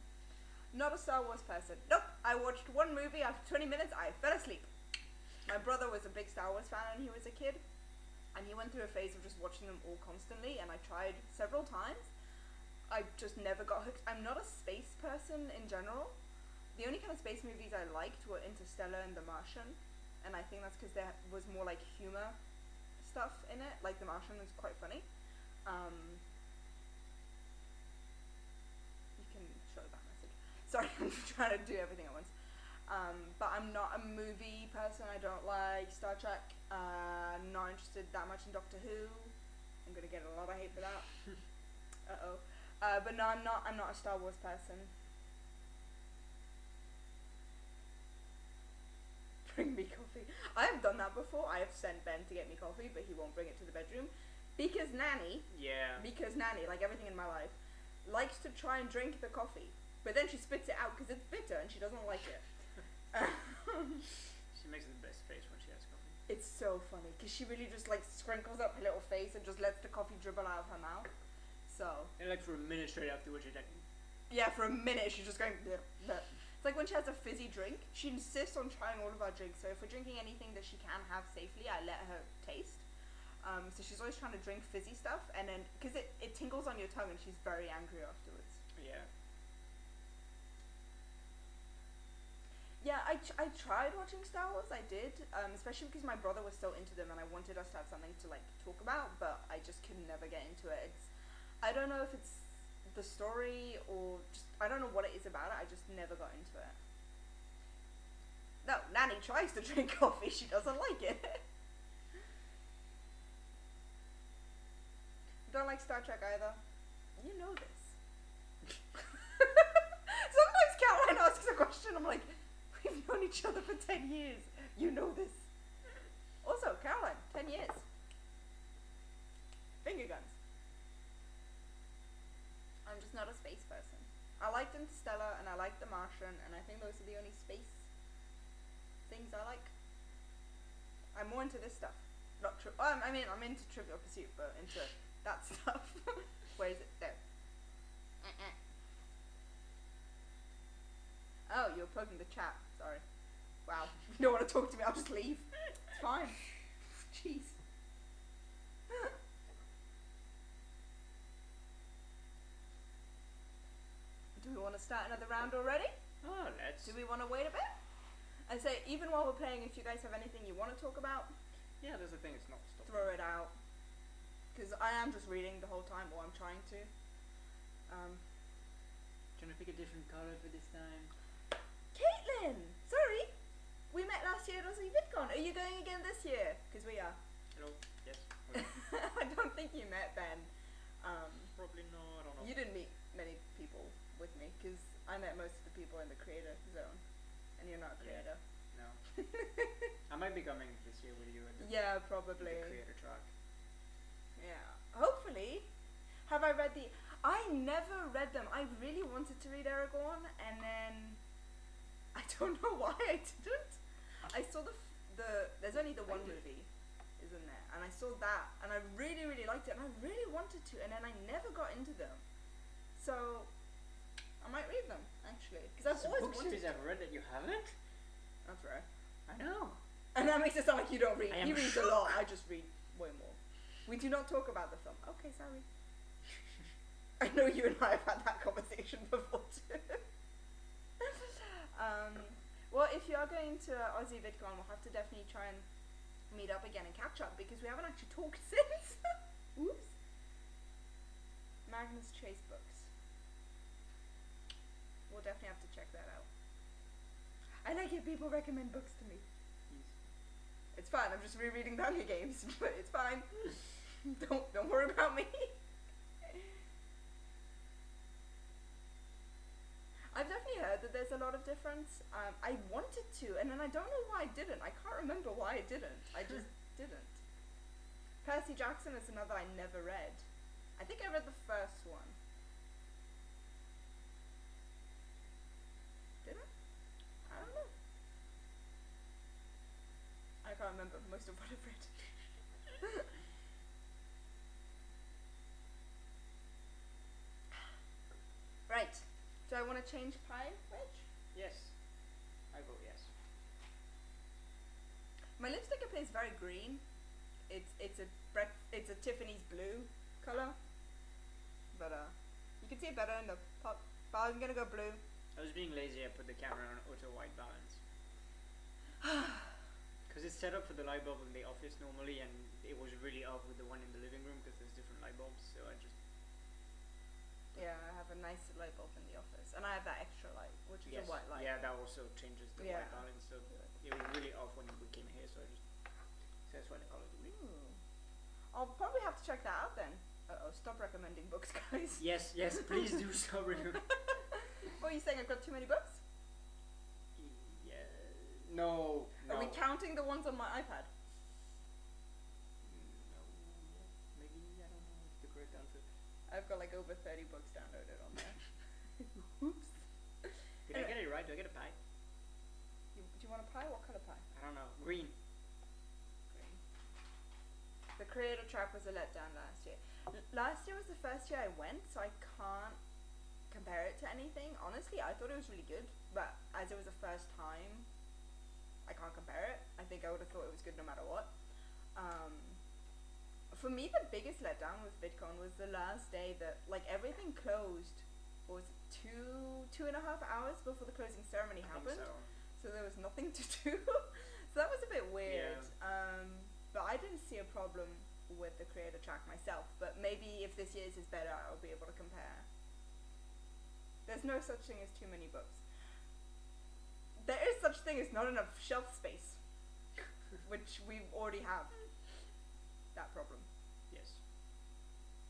Not a Star Wars person. Nope. I watched one movie. After 20 minutes, I fell asleep. My brother was a big Star Wars fan when he was a kid, and he went through a phase of just watching them all constantly, and I tried several times. I just never got hooked. I'm not a space person in general. The only kind of space movies I liked were Interstellar and The Martian, and I think that's because there was more like humor stuff in it. Like The Martian was quite funny. You can show that message. Sorry, I'm trying to do everything at once. But I'm not a movie person. I don't like Star Trek. Not interested that much in Doctor Who. I'm gonna get a lot of hate for that. But no, I'm not a Star Wars person. Bring me coffee. I have done that before. I have sent Ben to get me coffee, but he won't bring it to the bedroom because Nanny, like everything in my life, likes to try and drink the coffee, but then she spits it out because it's bitter and she doesn't like it. She makes the best face when she has coffee. It's so funny because she really just like sprinkles up her little face and just lets the coffee dribble out of her mouth. So. And like for a minute straight afterwards, she's like. Yeah, for a minute she's just going. Bleh, bleh. It's like when she has a fizzy drink. She insists on trying all of our drinks. So if we're drinking anything that she can have safely, I let her taste. So she's always trying to drink fizzy stuff, and then because it tingles on your tongue, and she's very angry afterwards. Yeah. Yeah, I tried watching Star Wars. I did, especially because my brother was so into them, and I wanted us to have something to like talk about, but I just could never get into it. I don't know if it's the story or just I don't know what it is about it. I just never got into it. No, Nanny tries to drink coffee. She doesn't like it. Don't like Star Trek either. You know this. Sometimes Caroline asks a question. I'm like, we've known each other for 10 years. You know this. Also, Caroline, 10 years. Finger guns. I'm just not a space person. I liked Interstellar and I liked The Martian, and I think those are the only space things I like. I'm more into this stuff. Not true. I mean, I'm into Trivial Pursuit, but into that stuff. Where is it? There. Oh, you're poking the chat. Sorry. Wow. You don't want to talk to me, I'll just leave. It's fine. Jeez. Do we want to start another round already? Oh, let's. Do we want to wait a bit? I say, even while we're playing, if you guys have anything you want to talk about, Yeah, there's a thing. It's not stopping. throw it out. Because I am just reading the whole time, or I'm trying to. Trying to pick a different color for this time. Caitlin! Sorry! We met last year at Aussie VidCon. Are you going again this year? Because we are. Hello. Yes. I don't think you met Ben. Probably not. I don't know. You didn't meet many people with me, because I met most of the people in the creator zone. And you're not a creator. No. I might be coming this year with you at the, Yeah, the probably. creator track. Yeah. Hopefully. Have I read the... I never read them. I really wanted to read Aragorn, and then... I don't know why I didn't. I saw there's only the one movie, isn't there? And I saw that, and I really, really liked it, and I really wanted to, and then I never got into them. So, I might read them, actually. Because I've Some always book wanted series to. I've read that you haven't? That's right. I know. And that makes it sound like you don't read. I am He reads a lot. I just read way more. We do not talk about the film. Okay, sorry. I know you and I have had that conversation before too. Well, if you are going to Aussie VidCon, we'll have to definitely try and meet up again and catch up, because we haven't actually talked since. Oops. Magnus Chase books. We'll definitely have to check that out. I like it. People recommend books to me. It's fine. I'm just rereading the Hunger Games, but it's fine. Don't worry about me. I've definitely heard that there's a lot of difference. I wanted to, and then I don't know why I didn't. I can't remember why I didn't. I just didn't. Percy Jackson is another I never read. I think I read the first one. Did I? I don't know. I can't remember most of what I've read. Right. Do I want to change pie wedge? Yes. I vote yes. My lipstick appears very green. It's a Tiffany's blue color, but you can see it better in the pop. But I'm gonna go blue. I was being lazy. I put the camera on auto white balance. Because it's set up for the light bulb in the office normally, and it was really off with the one in the living room because there's different light bulbs. So I just Yeah, I have a nice light bulb in the office, and I have that extra light, which is a white light. Yeah, that also changes the Yeah. white balance. So it was really off when we came here. So I just so that's why the color is weird. Ooh. I'll probably have to check that out then. Stop recommending books, guys. Yes, please do so. What are you saying? I've got too many books? Yeah. No. Are we counting the ones on my iPad? No. Maybe, I don't know what's the correct answer. I've got like over 30 books downloaded on there. Oops. Did I get it right? Do I get a pie? Do you want a pie? What color pie? I don't know. Green. Green. The creator track was a letdown last year. Last year was the first year I went, so I can't compare it to anything. Honestly, I thought it was really good, but as it was the first time, I can't compare it. I think I would have thought it was good no matter what. For me, the biggest letdown with VidCon was the last day that like everything closed. What was it, two and a half hours before the closing ceremony happened? So there was nothing to do. So that was a bit weird. Yeah. But I didn't see a problem with the creator track myself. But maybe if this year's is better, I'll be able to compare. There's no such thing as too many books. There is such thing as not enough shelf space, which we already have. That problem. Yes.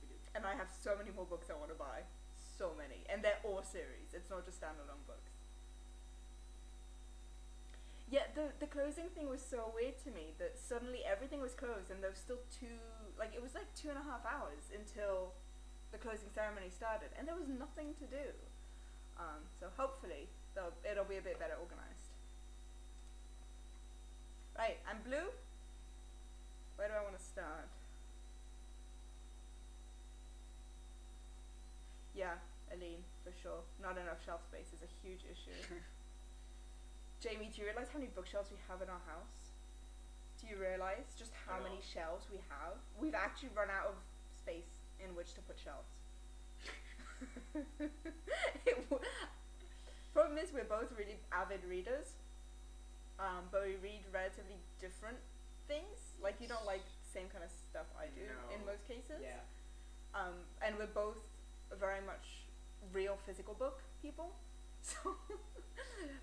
We do. And I have so many more books I want to buy. So many. And they're all series. It's not just standalone books. Yeah, the closing thing was so weird to me that suddenly everything was closed and there was still it was like 2.5 hours until the closing ceremony started and there was nothing to do. So hopefully it'll be a bit better organized. Right, I'm blue. Where do I want to start? Yeah, Aline, for sure. Not enough shelf space is a huge issue. Jamie, do you realize how many bookshelves we have in our house? Do you realize just how many shelves we have? We've actually run out of space in which to put shelves. Problem is, we're both really avid readers, but we read relatively different things. Like, you don't like the same kind of stuff I do in most cases. Yeah. And we're both very much real physical book people. So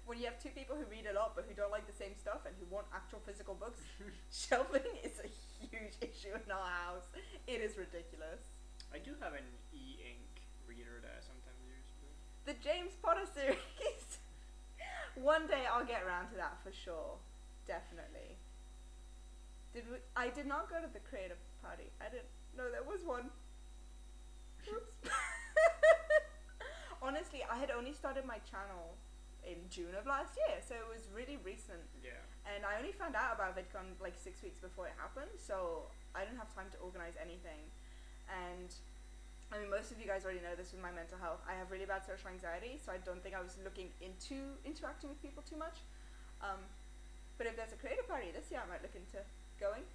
when you have two people who read a lot but who don't like the same stuff and who want actual physical books, shelving is a huge issue in our house. It is ridiculous. I do have an e-ink reader that I sometimes use. The James Potter series. One day I'll get around to that for sure. Definitely. I did not go to the creative party. I didn't know there was one. Oops. Honestly, I had only started my channel in June of last year, so it was really recent. Yeah. And I only found out about VidCon like 6 weeks before it happened, so I didn't have time to organize anything. And I mean, most of you guys already know this with my mental health. I have really bad social anxiety, so I don't think I was looking into interacting with people too much. But if there's a creative party this year, I might look into going,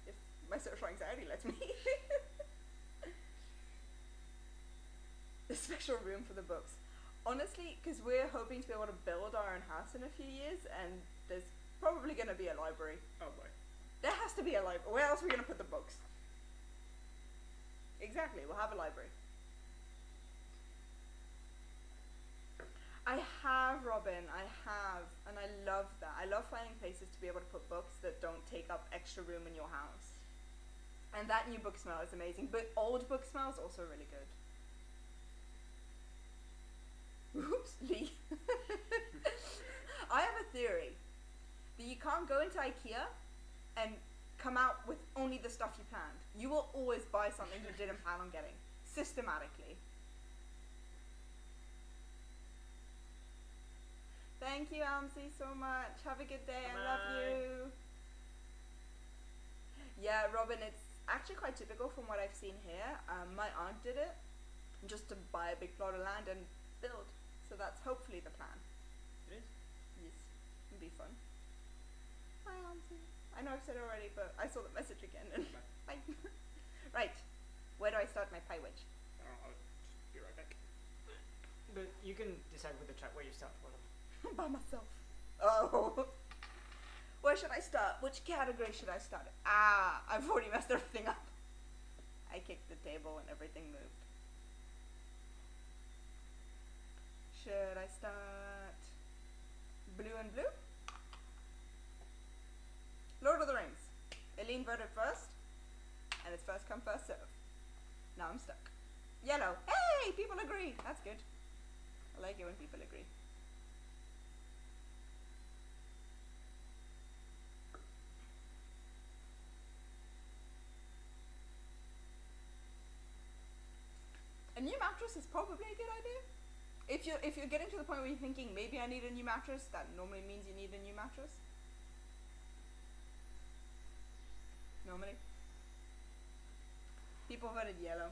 if my social anxiety lets me. A special room for the books. Honestly, because we're hoping to be able to build our own house in a few years, and there's probably going to be a library. Oh boy. There has to be a library. Where else are we going to put the books? Exactly, we'll have a library. I have, Robin, and I love that. I love finding places to be able to put books that don't take up extra room in your house. And that new book smell is amazing, but old book smell is also really good. Oops, Lee. I have a theory that you can't go into IKEA and come out with only the stuff you planned. You will always buy something you didn't plan on getting, systematically. Thank you, Amsi, so much. Have a good day. Bye. I love you. Yeah, Robin, it's actually quite typical from what I've seen here. My aunt did it just to buy a big plot of land, and build. So that's hopefully the plan. It is. Yes, it'll be fun. Hi, Auntie. I know I've said it already, but I saw the message again. And bye. Right. Where do I start my pie wedge? I'll just be right back. But you can decide with the chat where you start. By myself. Oh. Where should I start? Which category should I start? Ah, I've already messed everything up. I kicked the table and everything moved. Should I start blue and blue? Lord of the Rings. Eileen voted first, and it's first come, first serve. Now I'm stuck. Yellow. Hey, people agree. That's good. I like it when people agree. A new mattress is probably a good idea. If you're getting to the point where you're thinking maybe I need a new mattress, that normally means you need a new mattress. Normally. People voted yellow.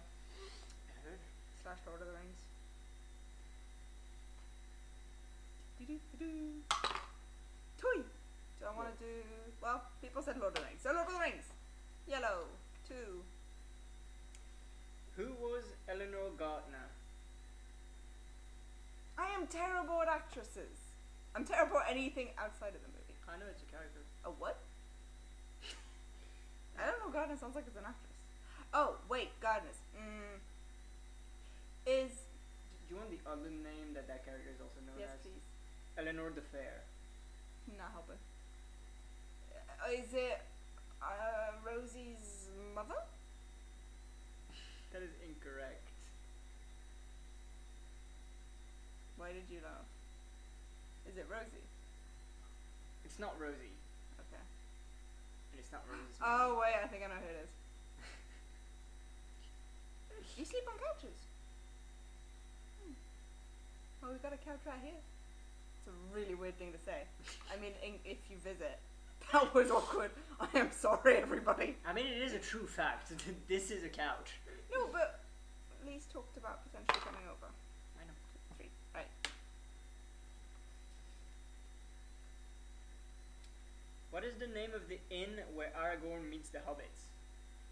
Slash Lord of the Rings. Toy! Do I want to do... Well, people said Lord of the Rings. So Lord of the Rings! Yellow. 2. Who was Eleanor Gardner? I am terrible at actresses. I'm terrible at anything outside of the movie. I know it's a character. A what? I don't know. Gardner sounds like it's an actress. Oh, wait, Gardner's. Is... Do you want the other name that character is also known Yes, as? please. Eleanor the Fair. Not helping. Is it Rosie's mother? That is incorrect. Why did you laugh? Is it Rosie? It's not Rosie. Okay. And it's not Rosie's Oh, mom. wait, I think I know who it is. You sleep on couches. Well, we've got a couch right here. It's a really weird thing to say. I mean, if you visit. That was awkward. I am sorry, everybody. I mean, it is a true fact. This is a couch. No, but Lee's talked about potentially coming over. I know. 3. Right. What is the name of the inn where Aragorn meets the hobbits?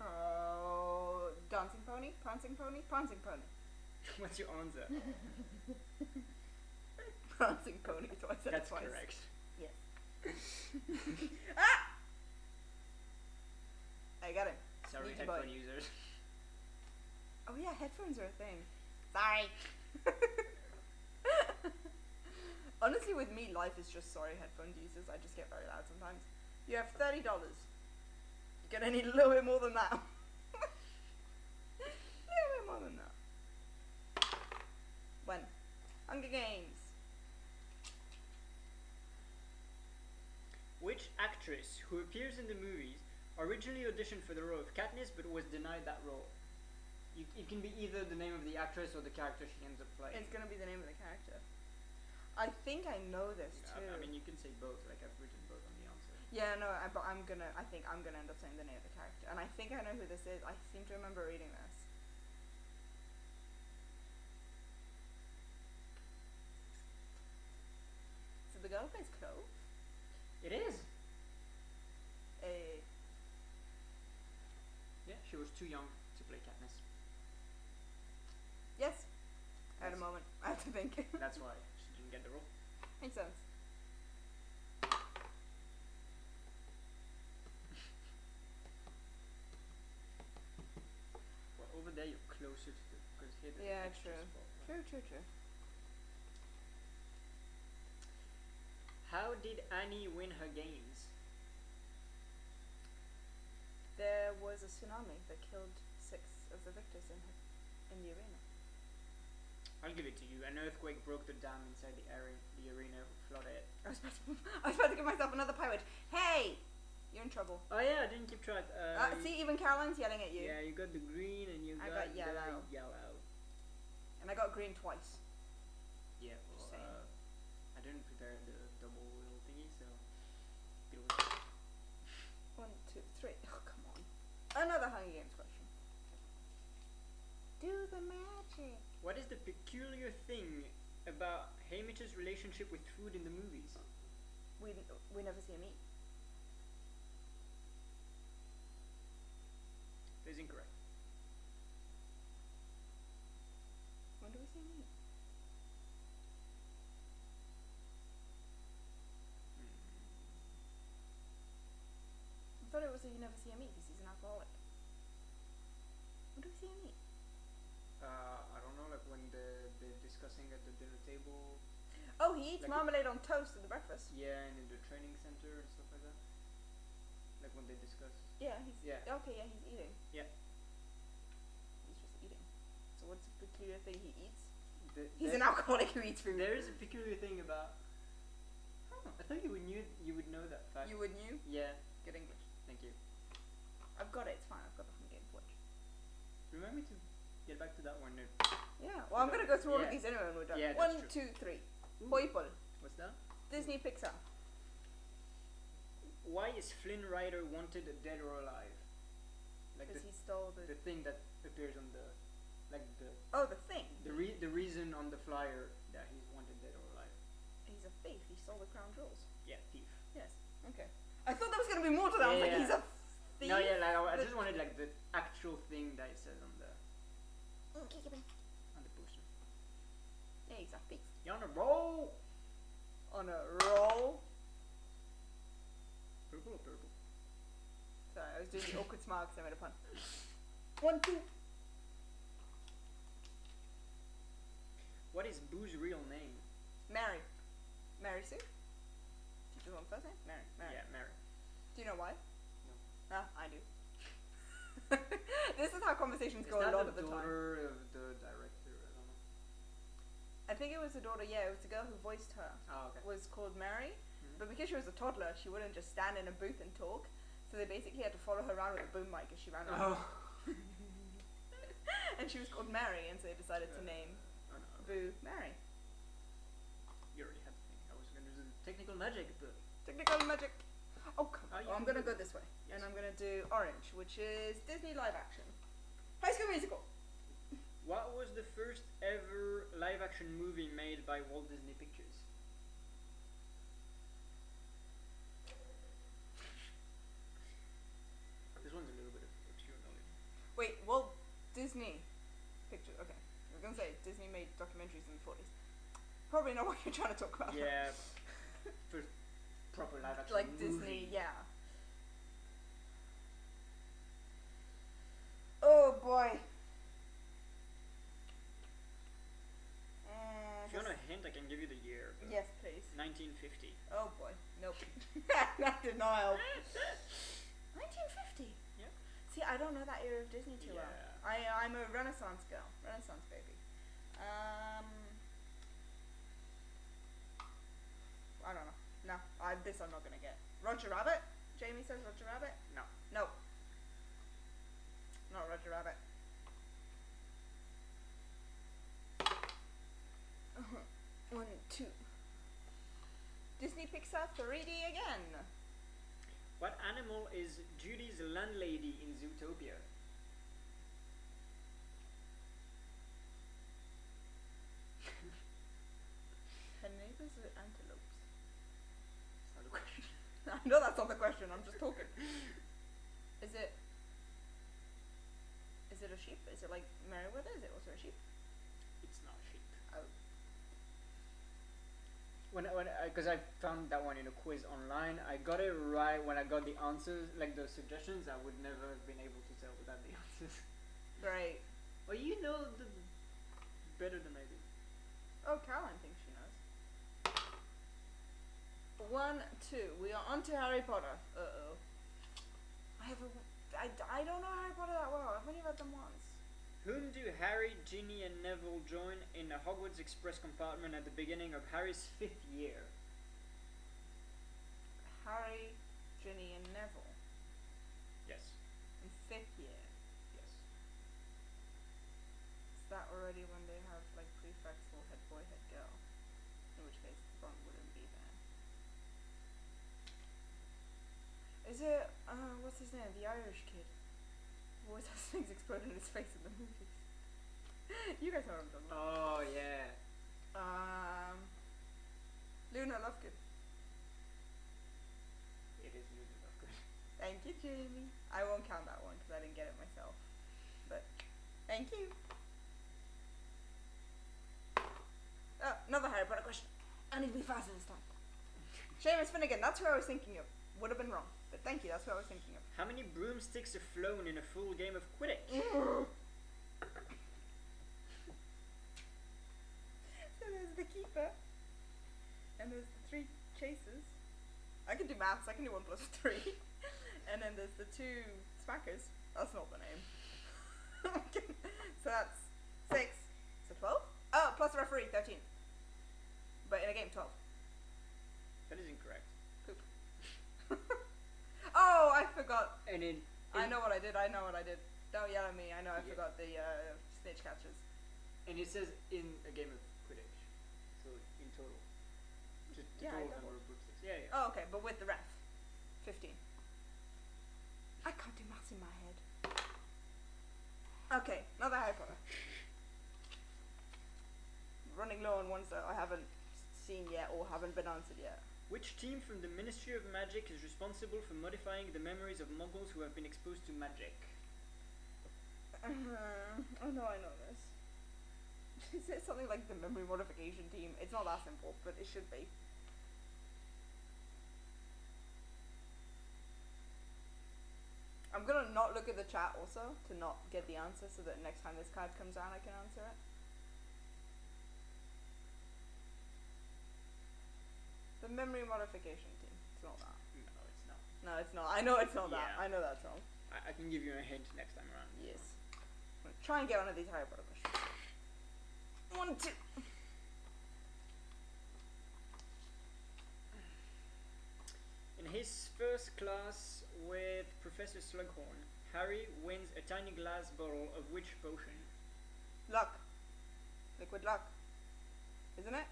Oh, dancing pony? Prancing pony? Prancing pony. What's your answer? Prancing pony, so I said That's it twice. correct. Yes. Ah! I got it. Sorry, Sneaky headphone boy. users. Oh yeah, headphones are a thing. Sorry. Honestly, with me, life is just sorry headphone users. I just get very loud sometimes. You have $30. You're gonna need a little bit more than that. A little bit more than that. When? Hunger Games. Which actress who appears in the movies originally auditioned for the role of Katniss but was denied that role? It can be either the name of the actress or the character she ends up playing. It's gonna be the name of the character. I think I know this too. I mean, you can say both. Like, I've written both on the answer. Yeah, no, but I think I'm gonna end up saying the name of the character, and I think I know who this is. I seem to remember reading this. So the girl plays Clove. It is. A Yeah, she was too young to play Katniss. yes. At a Yes. moment, I had to think. That's why she didn't get the role. Makes sense. Well, over there you're closer to the... Because here there's Yeah, an extra true. spot, right? True. How did Annie win her games? There was a tsunami that killed 6 of the victors in the arena. I'll give it to you. An earthquake broke the dam inside the arena, flooded it. I was about to give myself another pie wedge. Hey, you're in trouble. Oh yeah, I didn't keep track. See, even Caroline's yelling at you. Yeah, you got the green and you I got, got yellow. the yellow. And I got green twice. Yeah, Just well, saying. I didn't prepare the double wheel thingy, so it was... 1, 2, 3. Oh, come on. Another Hunger Games question. Do the magic. What is the peculiar thing about Haymitch's relationship with food in the movies. We never see him eat. That is incorrect. When do we see him eat? I thought it was that you never see him eat because he's an alcoholic. When do we see him eat? I don't know, like when they're discussing at the dinner table. Oh, he eats Like marmalade on toast at the breakfast. Yeah, and in the training center and stuff like that. Like when they discuss. Yeah, he's... Yeah. Okay, yeah, he's eating. Yeah. He's just eating. So what's the peculiar thing he eats? He's He's an alcoholic who eats food. There is a peculiar thing about. I thought you would know that fact. You would knew? Yeah. Good English. Thank you. I've got it, it's fine. I've got the Hunger Games watch. Remember to get back to that one. Yeah, well, I'm gonna go through all of Yeah. these anyway when we're done. Yeah, One, that's two, three. Ooh. People. What's that? Disney Pixar. Why is Flynn Rider wanted dead or alive? Like Because he stole the... the thing that appears on the, like the Oh, the thing. the reason on the flyer that he's wanted dead or alive. He's a thief. He stole the crown jewels. Yeah, thief. Yes. Okay. I thought there was gonna be more to that. I was like, Yeah. he's a thief. No, yeah, like I but- just wanted like the actual thing that it says on the Okay, poster. yeah, he's a thief. You're on a roll. On a roll. Purple or purple? Sorry, I was doing the awkward smile because I made a pun. 1, 2. What is Boo's real name? Mary. Mary Sue? She just want first name? Mary. Mary. Yeah, Mary. Do you know why? No. Ah, I do. This is how conversations Is go that a lot the of the time. daughter of the director? I don't know. I think it was the daughter, yeah, it was the girl who voiced her. Oh, okay. Was called Mary. Mhm. But because she was a toddler, she wouldn't just stand in a booth and talk. So they basically had to follow her around with a boom mic as she ran around. Oh. And she was called Mary, and so they decided to name Oh no. Boo Mary. You already had the thing. I was gonna do technical magic, but Technical magic. Oh, come Oh, on. you I'm can gonna do go this way. Yes. And I'm gonna do Orange, which is Disney live action. High School Musical. what was the first ever live action movie made by Walt Disney Pictures? This one's a little bit of obscure knowledge. Wait, Walt Disney Pictures. Okay. I was gonna say Disney made documentaries in the 40s. Probably not what you're trying to talk about. Yeah, first proper live action Like movie. Disney, yeah. Oh boy. If you want a hint, I can give you the year. Yes, please. 1950. Oh boy. Nope. That did not help. 1950. Yeah. See, I don't know that era of Disney too well. Yeah. I'm a Renaissance girl, Renaissance baby. I don't know. No, this I'm not gonna get. Roger Rabbit. Jamie says Roger Rabbit. No. No. Not Roger Rabbit. 1, 2. Disney Pixar 3D again. What animal is Judy's landlady in Zootopia? Her neighbors are antelopes. That's not a question. I know that's not the question. I'm just talking. Is it a sheep? Is it like Merriweather? Is it also a sheep? It's not sheep. Oh. Because I found that one in a quiz online, I got it right when I got the answers, like the suggestions. I would never have been able to tell without the answers. Great. Well, you know the better than I do. Oh, Caroline thinks she knows. 1, 2. We are on to Harry Potter. Uh-oh. I don't know Harry Potter that well. I've only read them once. Whom do Harry, Ginny, and Neville join in the Hogwarts Express compartment at the beginning of Harry's 5th year? Harry, Ginny, and Neville Yes. in 5th year. Yes. Is that already when they have like prefects or head boy, head girl? In which case Ron wouldn't be there. Is it what's his name? The Irish kid. Who always has things explode in his face in the movies. You guys know what I'm talking about. Oh yeah. Luna Lovegood. It is Luna Lovegood. Thank you, Jamie. I won't count that one because I didn't get it myself. But thank you. Oh, another Harry Potter question. I need to be faster this time. Seamus Finnegan, that's who I was thinking of. Would have been wrong, but thank you, that's who I was thinking of. How many broomsticks are flown in a full game of Quidditch? So there's the keeper, and there's the 3 chasers. I can do maths, I can do 1 plus 3. And then there's the 2 smackers. That's not the name. So that's 6. So 12? Oh, plus the referee, 13. But in a game, 12. That is incorrect. Poop. Oh, I forgot. And I know what I did. Don't yell at me. I know I forgot the snitch catchers. And it says in a game of Quidditch. So in total. Just the Yeah, I total know. number of broomsticks. Yeah, yeah. Oh, okay, but with the ref. 15. I can't do maths in my head. Okay, another Harry Potter. Running low on ones that I haven't seen yet or haven't been answered yet. Which team from the Ministry of Magic is responsible for modifying the memories of Muggles who have been exposed to magic? Oh no, I know this. Is it something like the memory modification team? It's not that simple, but it should be. I'm gonna not look at the chat also to not get the answer so that next time this card comes around I can answer it. The memory modification team. It's not that. No, it's not. No, it's not. I know it's not that. Yeah. I know that's wrong. I can give you a hint next time around. Yes. I'm gonna try and get one of these Harry Potter questions. 1, 2. In his first class with Professor Slughorn, Harry wins a tiny glass bottle of which potion? Luck. Liquid luck. Isn't it?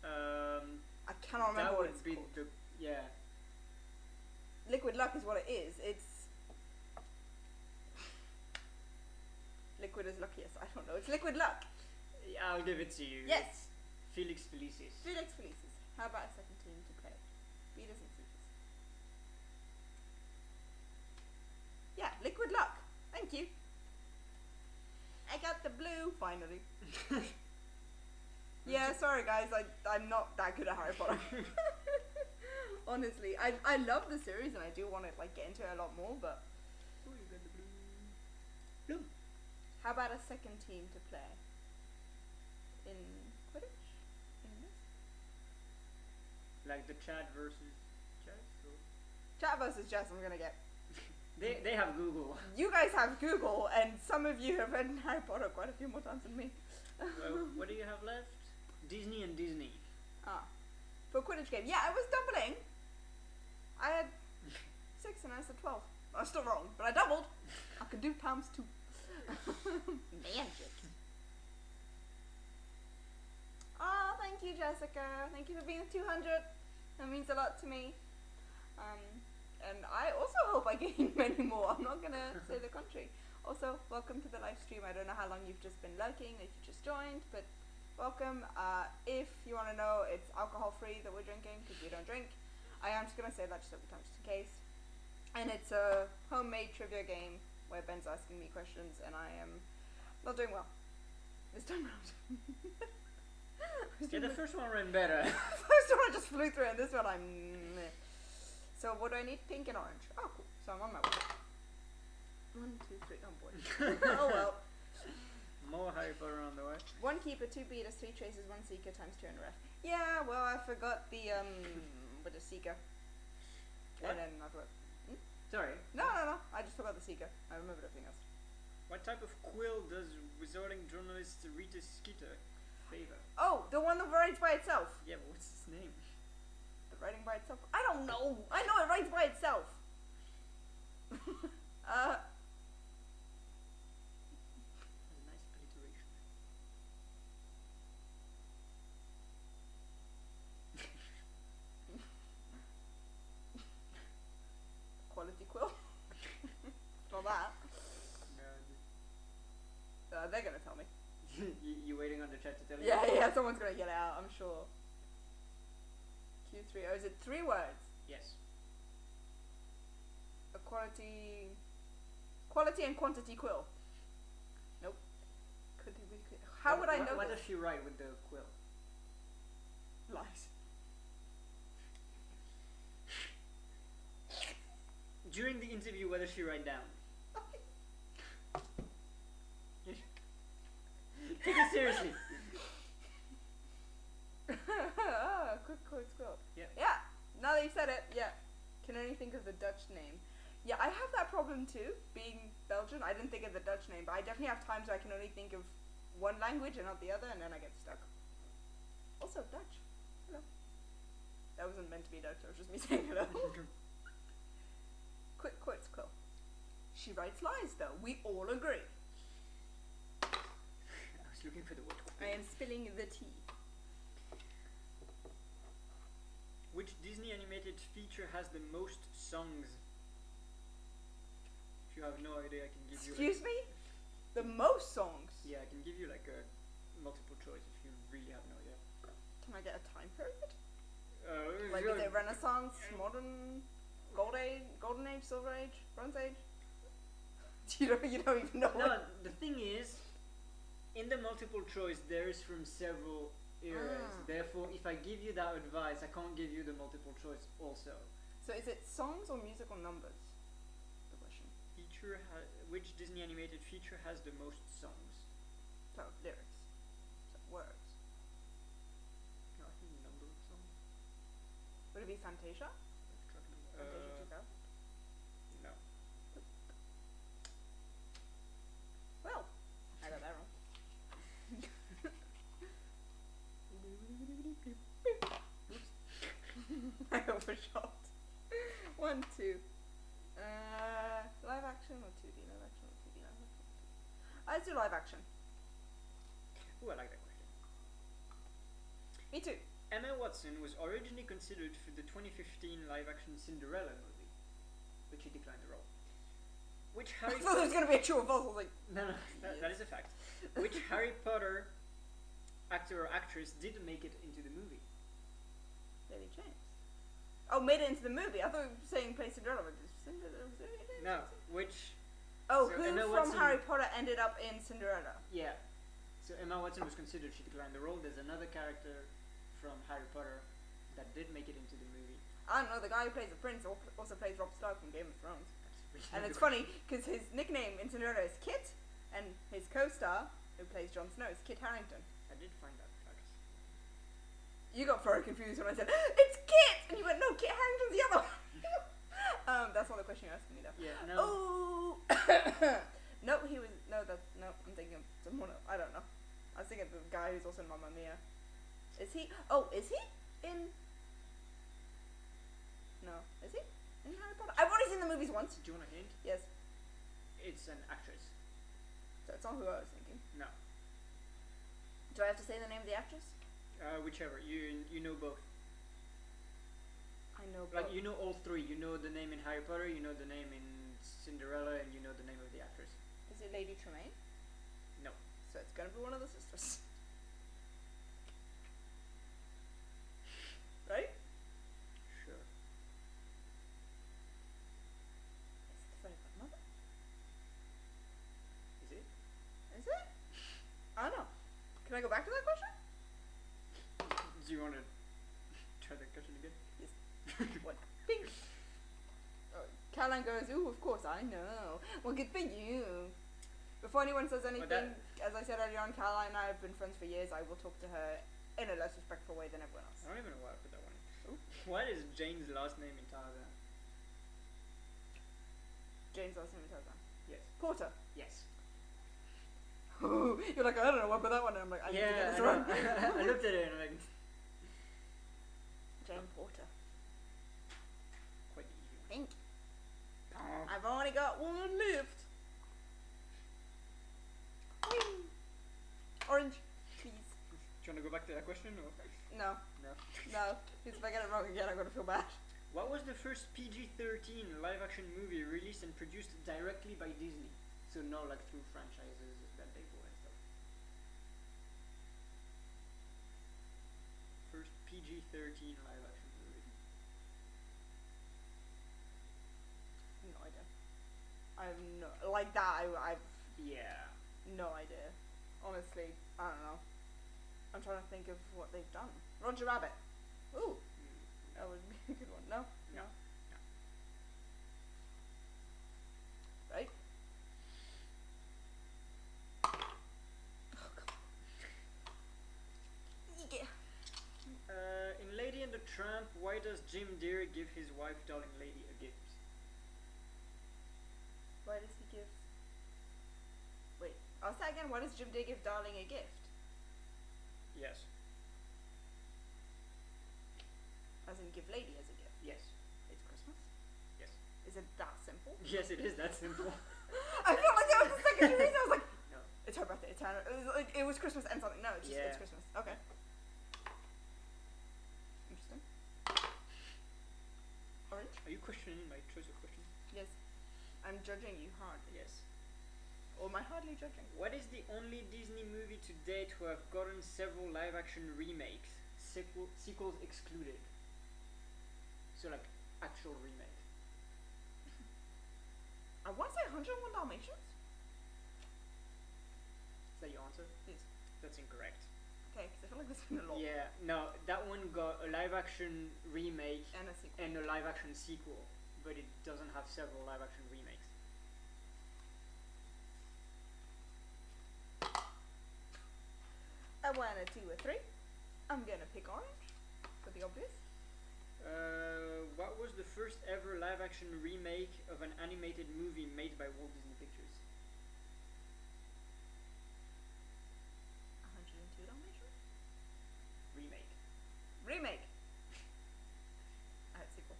I cannot remember That what would it's be called. the Liquid luck is what it is. It's liquid is luckiest. I don't know. It's liquid luck. I'll give it to you. Yes. It's Felix Felicis. Felix Felicis. How about a second team to play? Beaters and Seekers. Yeah, liquid luck. Thank you. I got the blue finally. Yeah, sorry guys, I'm not that good at Harry Potter. Honestly, I love the series and I do want to like get into it a lot more, but Oh, you got the blue. how about a second team to play? In Quidditch? In this? Like the Chad versus Chad? Or? Chat versus Jess I'm gonna get. They have Google. You guys have Google and some of you have read Harry Potter quite a few more times than me. What do you have left? Disney and Disney. Ah. For a Quidditch game. Yeah, I was doubling. I had 6 and I said 12. I was still wrong, but I doubled. I could do pounds too. Magic. Oh, thank you, Jessica. Thank you for being 200. That means a lot to me. And I also hope I gain many more. I'm not gonna say the contrary. Also, welcome to the live stream. I don't know how long you've just been lurking, if you just joined, but welcome. If you want to know, it's alcohol free that we're drinking because we don't drink. I am just gonna say that just every time, just in case. And it's a homemade trivia game where Ben's asking me questions, and I am not doing well this time around. Yeah, the first one ran better. First one I just flew through, and this one I'm. Meh. So what do I need? Pink and orange. Oh, cool. So I'm on my way. 1, 2, 3. Oh boy. Oh well. More Harry Potter on the way. 1 keeper, 2 beaters, 3 chasers, 1 seeker times 2 and a ref. Yeah, well I forgot the with the seeker. What? And then I forgot. Sorry. No. I just forgot the seeker. I remembered everything else. What type of quill does wizarding journalist Rita Skeeter favor? Oh, the one that writes by itself. Yeah, but what's his name? The writing by itself. I don't know. I know it writes by itself. That's a nice alliteration. Quality quill. Not that. They're gonna tell me. You waiting on the chat to tell you? Yeah, someone's gonna get out, I'm sure. Q3. Oh, is it 3 words? Yes. Quality and quantity quill. Nope. Could it be? How would I know What this? does she write with the quill? Lies. During the interview, what does she write down? Take it seriously. Quick quotes quill. Yeah. Yeah. Now that you said it, yeah. Can only think of the Dutch name. Yeah, I have that problem too, being Belgian. I didn't think of the Dutch name, but I definitely have times where I can only think of one language and not the other, and then I get stuck. Also, Dutch. Hello. That wasn't meant to be Dutch, that was just me saying hello. Quick quotes quill. She writes lies, though. We all agree. I was looking for the word quill. I am spilling the tea. Which Disney animated feature has the most songs? If you have no idea, I can give you. Excuse me? The most songs? Yeah, I can give you like a multiple choice if you really have no idea. Can I get a time period? Like, is it Renaissance, modern, Golden Age, Silver Age, Bronze Age? You don't even know. No, the thing is, in the multiple choice, there is from several eras. Therefore, if I give you that advice, I can't give you the multiple choice also. So is it songs or musical numbers? The question. Which Disney animated feature has the most songs? So lyrics. So words. No, I think number of songs. Would it be Fantasia? Fantasia 2000? No. Well, I got that wrong. I overshot. 1, 2. Live action or 2D? Live action or 2D? Live action. Let's do live action. Ooh, I like that question. Me too. Emma Watson was originally considered for the 2015 live-action Cinderella movie, but she declined the role. Which I Harry thought there was going to be a true or false. I was like, No, that is a fact. Which Harry Potter actor or actress did make it into the movie? Lily James. Oh, made it into the movie. I thought you were saying play Cinderella. No, which... Oh, So who Emma from Watson- Harry Potter ended up in Cinderella? Yeah. So Emma Watson was considered, she declined the role. There's another character from Harry Potter that did make it into the movie. I don't know. The guy who plays the prince also plays Robb Stark from Game of Thrones. That's And really it's good. funny because his nickname in Cinderella is Kit, and his co-star who plays Jon Snow is Kit Harington. I did find that fact. You got very confused when I said it's Kit, and you went no, Kit Harington's the other one. That's not the question you're asking me though. Yeah, no. Oh, no, he was no. I'm thinking of someone else. I don't know. I was thinking of the guy who's also in Mamma Mia. Is he? Oh, is he in? No, is he in Harry Potter? I've only seen the movies once. Do you want a hint? Yes, It's an actress. so it's not who I was thinking. No. Do I have to say the name of the actress? Whichever. You know both. I know. Like, both. you know all three. You know the name in Harry Potter, you know the name in Cinderella, and you know the name of the actress. Is it Lady Tremaine? No. So it's gonna be one of the sisters. Right? Sure. Is it the Fairy Godmother? Is it? Is it? I don't know. Can I go back to that question? Do you want to try the question again? Yes. What? Pink. Caroline goes, ooh, of course, I know. Well, good for you. Before anyone says anything, as I said earlier on, Caroline and I have been friends for years. I will talk to her in a less respectful way than everyone else. I don't even know why I put that one in. Ooh. What is Jane's last name in Tarzan? Jane's last name is Tarzan. Yes. Porter. Yes. You're like, I don't know why I put that one in. I'm like, I need to get Yeah, this I wrong. know. I looked at it and I'm like, Jane Porter. quite the easy one. Pink. I've only got one left. Whee! Orange, please. Do you want to go back to that question or? No, No. no. Because if I get it wrong again, I'm gonna feel bad. What was the first PG-13 live-action movie released and produced directly by Disney? So not like through franchises that they bought and stuff. First PG-13 live-action movie. I've no like that. I've Yeah. no idea. Honestly, I don't know. I'm trying to think of what they've done. Roger Rabbit. Ooh, that would be a good one. No, No. right? Yeah. In Lady and the Tramp, why does Jim Deere give his wife, Darling Lady, a gift? Why does he give? Wait, I'll say again. Why does Jim Day give Darling a gift? Yes. As in, give Lady as a gift. Yes. It's Christmas. Yes. Is it that simple? Yes, it is that simple. I felt like that was the second reason. I was like, No. it's her birthday. It's her. It was Christmas and something. No, it's just Yeah. it's Christmas. Okay. Interesting. Orange. Are you questioning my choice of questions? Yes. I'm judging you hard. Yes. Or am I hardly judging? What is the only Disney movie to date to have gotten several live-action remakes, sequels excluded? So like actual remake. I want to say 101 Dalmatians. Is that your answer? Please. That's incorrect. Okay, because I feel like there's been a lot. Yeah, no, that one got a live-action remake And a sequel. and a live-action sequel, but it doesn't have several live-action remakes. A 1, a 2, a 3. I'm gonna pick orange for the obvious. What was the first ever live-action remake of an animated movie made by Walt Disney Pictures? 102 Dalmatians. Remake. Remake. I had sequel.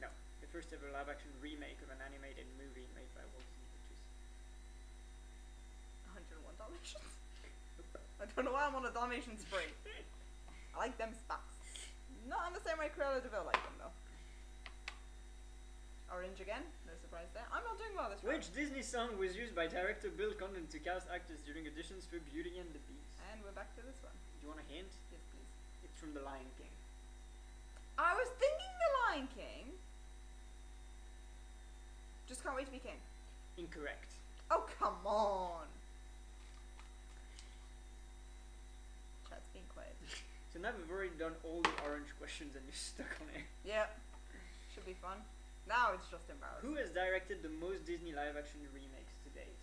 No, the first ever live-action remake of an animated movie made by Walt Disney Pictures. 101 Dalmatians. I don't know why I'm on a Dalmatian spree. I like them spots. Not in the same way Cruella de Vil like them though. Orange again, no surprise there. I'm not doing well this round. Which Disney song was used by director Bill Condon to cast actors during auditions for Beauty and the Beast? And we're back to this one. Do you want a hint? Yes, please. It's from The Lion King. I was thinking The Lion King. Just Can't Wait to Be King. Incorrect. Oh, come on. Chat's being quiet. So now we've already done all the orange questions and you're stuck on it. Yep. Should be fun. Now it's just embarrassing. Who has directed the most Disney live-action remakes to date?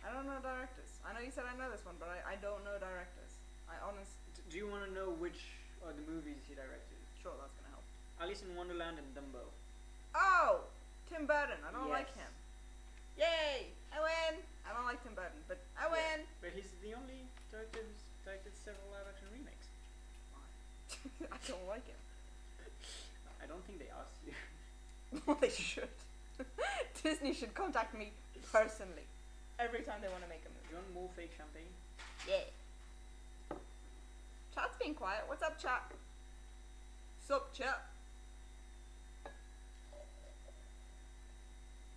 I don't know directors. I know you said I know this one, but I don't know directors. I honestly... Do you want to know which are the movies he directed? Sure, that's gonna help. Alice in Wonderland and Dumbo. Oh! Tim Burton. I don't like Yes. him. Yay! I win! I don't like Tim Burton, but I win! But he's the only director who's directed several live-action remakes. I don't like him. I don't think they asked you. Well, they should. Disney should contact me personally every time they want to make a Do movie. you want more fake champagne? Yeah. Chat's being quiet. What's up, chat? Sup, chat?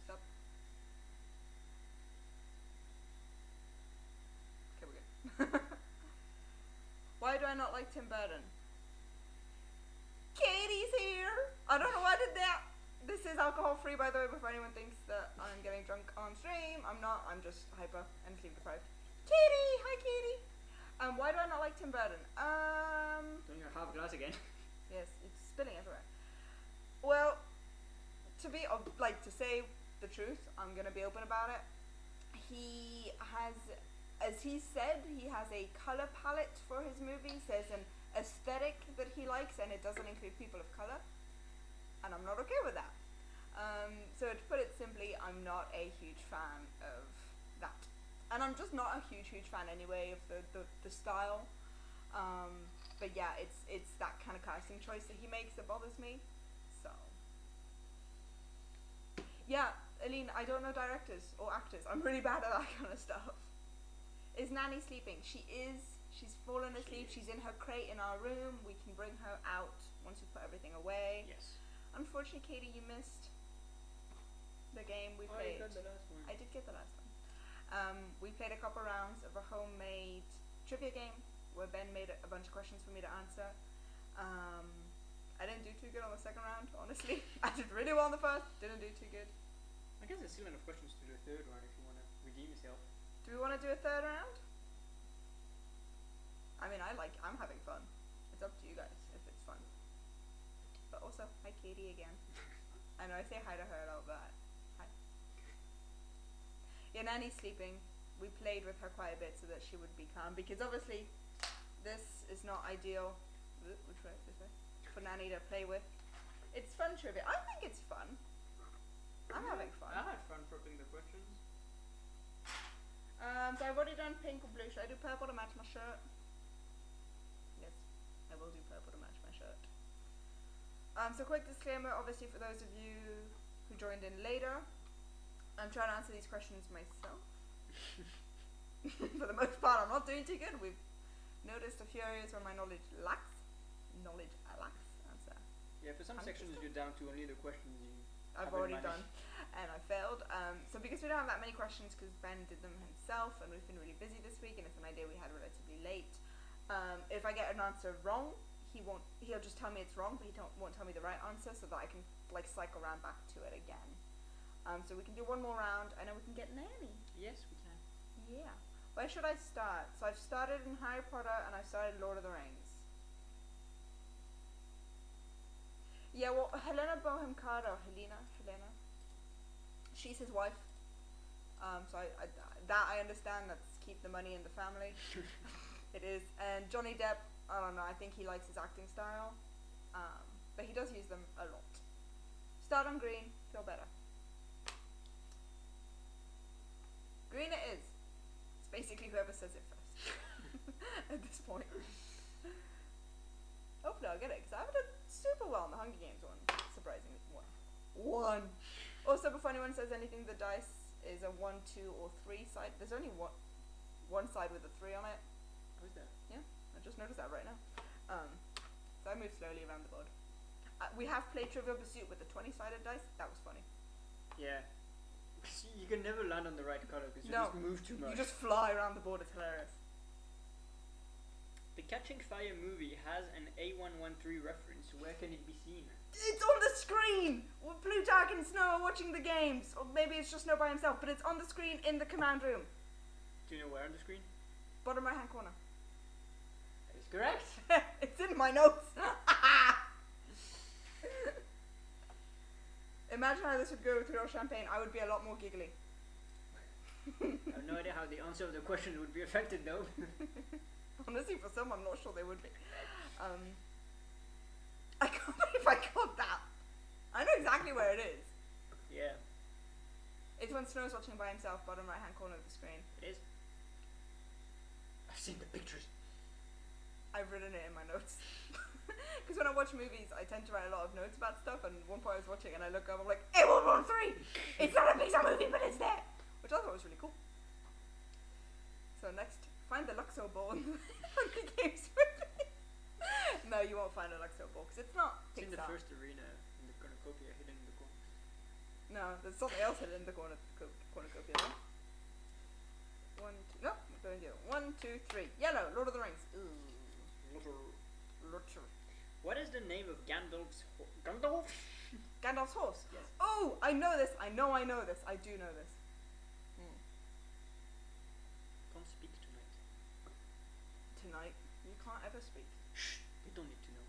Sup? Okay, we're good. Why do I not like Tim Burton? Katie's here! I don't know why I did that. This is alcohol free, by the way, before anyone thinks that I'm getting drunk on stream. I'm not. I'm just hyper and sleep deprived. Katie! Hi, Katie! Why do I not like Tim Burton? Don't you half glass again? Yes, it's spilling everywhere. Well, to say the truth, I'm gonna be open about it. He has, as he said, he has a color palette for his movies. There's an aesthetic that he likes, and it doesn't include people of color. And I'm not okay with that. So to put it simply, I'm not a huge fan of that. And I'm just not a huge fan anyway of the style. But yeah, it's that kind of casting choice that he makes that bothers me. So yeah, Aline, I don't know directors or actors. I'm really bad at that kind of stuff. Is Nanny sleeping? She is. She's fallen asleep. She's in her crate in our room. We can bring her out once we put everything away. Yes. Unfortunately, Katie, you missed the game we Oh, played. you got the last one. I did get the last one. We played a couple rounds of a homemade trivia game where Ben made a bunch of questions for me to answer. I didn't do too good on the second round, honestly. I did really well on the first, didn't do too good. I guess there's still enough questions to do a third one if you want to redeem yourself. Do we want to do a third round? I mean, I'm having fun. It's up to you guys if it's fun. But also, hi Katie again. I know I say hi to her a lot, but hi. Yeah, Nanny's sleeping. We played with her quite a bit so that she would be calm, because obviously this is not ideal. Which way? This way? For Nanny to play with. It's fun trivia. I think it's fun. I'm having fun. I had fun prepping the questions. So I've already done pink or blue. Should I do purple to match my shirt? Yes, I will do purple to match my shirt. So quick disclaimer, obviously for those of you who joined in later, I'm trying to answer these questions myself. For the most part, I'm not doing too good. We've noticed a few areas where my knowledge lacks. Answer. Yeah, for some sections you're down to only the questions I've already done, and I failed. So because we don't have that many questions, because Ben did them himself, and we've been really busy this week, and it's an idea we had relatively late. If I get an answer wrong, he'll just tell me it's wrong, but won't tell me the right answer, so that I can like cycle around back to it again. So we can do one more round, and then we can get Nanny. Yes, we can. Yeah. Where should I start? So I've started in Harry Potter, and I've started Lord of the Rings. Yeah, well, Helena she's his wife. So I understand. That's keep the money in the family. It is. And Johnny Depp, I don't know, I think he likes his acting style. But he does use them a lot. Start on green, feel better. Green it is. It's basically whoever says it first. At this point. Hopefully I'll get it, because I haven't done super well in the Hunger Games one, surprisingly. One. Also, before anyone says anything, the dice is a 1, 2, or 3 side. There's only one side with a 3 on it. Who's that? Yeah, I just noticed that right now. So I move slowly around the board. We have played Trivial Pursuit with the 20-sided dice. That was funny. Yeah. You can never land on the right color because you just move too much. You just fly around the board. It's hilarious. The Catching Fire movie has an A113 reference. Where can it be seen? It's on the screen! Blue Jack and Snow are watching the games. Or maybe it's just Snow by himself, but it's on the screen in the command room. Do you know where on the screen? Bottom right hand corner. That is correct. It's in my notes. Imagine how this would go with real champagne. I would be a lot more giggly. I have no idea how the answer of the question would be affected though. Honestly, for some, I'm not sure they would be. I can't believe I got that. I know exactly where it is. Yeah. It's when Snow's watching by himself, bottom right hand corner of the screen. It is. I've seen the pictures. I've written it in my notes. Because when I watch movies, I tend to write a lot of notes about stuff, and one point I was watching and I look up, I'm like, A113! It's not a Pixar movie, but it's there! Which I thought was really cool. So next, find the Luxo ball in the Hunger Games movie. No, you won't find a Luxo ball, because it's not Pixar. It's in the first arena, in the cornucopia, hidden in the corner. No, there's something else hidden in the cornucopia, no? 1, 2, no, I'm going to do it. 1, 2, 3. Yellow, Lord of the Rings. Ooh. Lottery. What is the name of Gandalf's Gandalf? Gandalf's horse? Yes. Oh, I know this. I know this. I do know this. Can't speak tonight. Tonight? You can't ever speak. Shh, they don't need to know.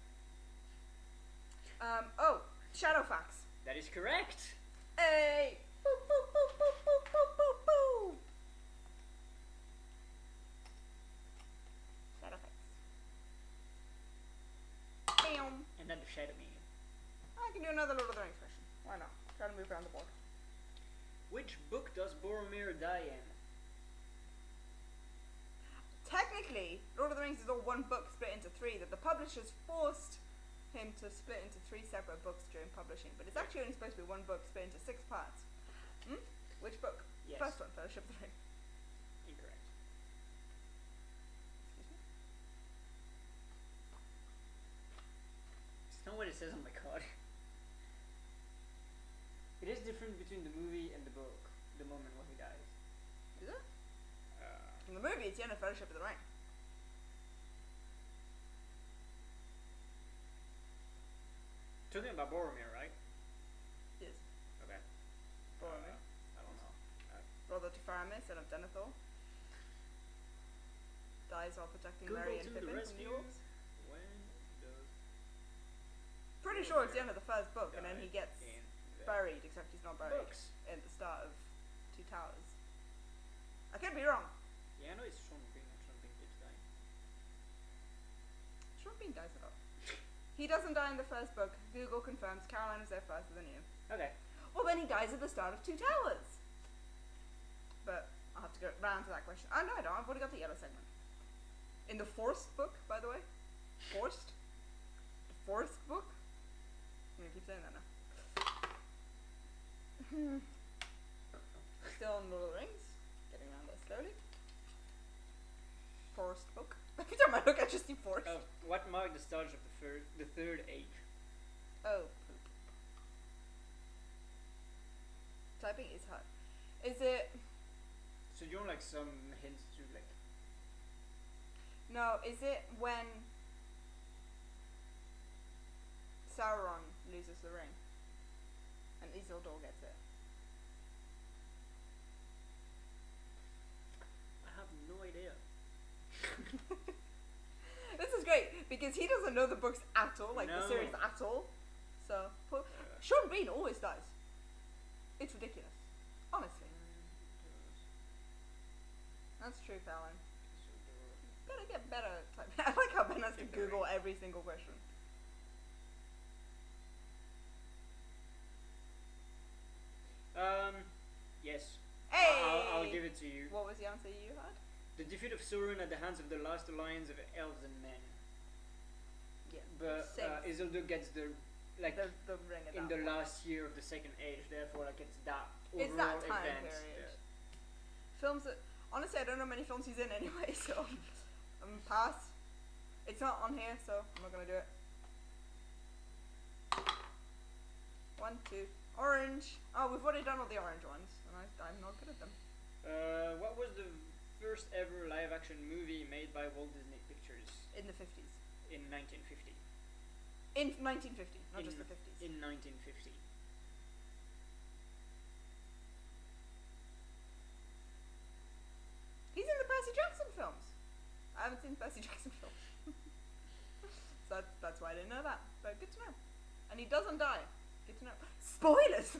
Oh, Shadowfax. That is correct. Hey! Boop, boop, boop, boop, boop, boop, boop, boop. Shadowfax. Bam. And then the Shadow Man. I can do another Lord of the Rings question. Why not? Try to move around the board. Which book does Boromir die in? Technically, Lord of the Rings is all one book split into 3 that the publishers forced him to split into 3 separate books during publishing, but it's actually only supposed to be one book split into 6 parts. Which book? Yes. First one, Fellowship of the Ring. Incorrect. Excuse me? It's not what it says on my card. It is different between the movie and the book, the moment when he dies. Is it? In the movie, it's the end of Fellowship of the Ring. Talking about Boromir, right? Yes. Okay. Boromir. Aramis and of Denethor. Dies while protecting Google Merry and to Pippin the from the rescue. orcs. When does Pretty sure it's the end of the first book, and then he gets in the buried, except he's not buried books? at the start of Two Towers. I could be wrong. Yeah, I know it's Sean Bean. I don't think it's dying. Sean Bean dies a lot. He doesn't die in the first book. Google confirms Caroline was there faster than you. Okay. Well, then he dies at the start of Two Towers. But I'll have to go round to that question. Oh, no, I don't. I've already got the yellow segment. In the Forced book, by the way. Forced? The Forced book? I'm gonna keep saying that now. Still on Lord of the Rings. Getting around there slowly. Forced book. Every time I look, I just see Forced. Oh, what marked the start of the third age? Oh, poop. Typing is hard. Is it... So you want like some hints to like? No, is it when Sauron loses the ring and Isildur gets it? I have no idea. This is great because he doesn't know the books at all, like the No. series at all. So, Sean Bean always dies. It's ridiculous. Honestly. That's true, Fallon. Gotta get better at typing. I like how Ben has to Google every single question. Yes. Hey! I'll give it to you. What was the answer you had? The defeat of Sauron at the hands of the last alliance of elves and men. Yeah. But Isildur gets the like the ring at in that the point. last year of the second age. Therefore, like it's that It's overall that time event. period. Films that honestly I don't know many films he's in anyway, so pass. It's not on here, so I'm not gonna do it. 1, 2, orange. Oh, we've already done all the orange ones, and I'm not good at them. What was the first ever live-action movie made by Walt Disney Pictures In the 50s. in 1950? In 1950, not In- just the 50s. In 1950. He's in the Percy Jackson films. I haven't seen Percy Jackson films. So that's why I didn't know that. But good to know. And he doesn't die. Good to know. Spoilers!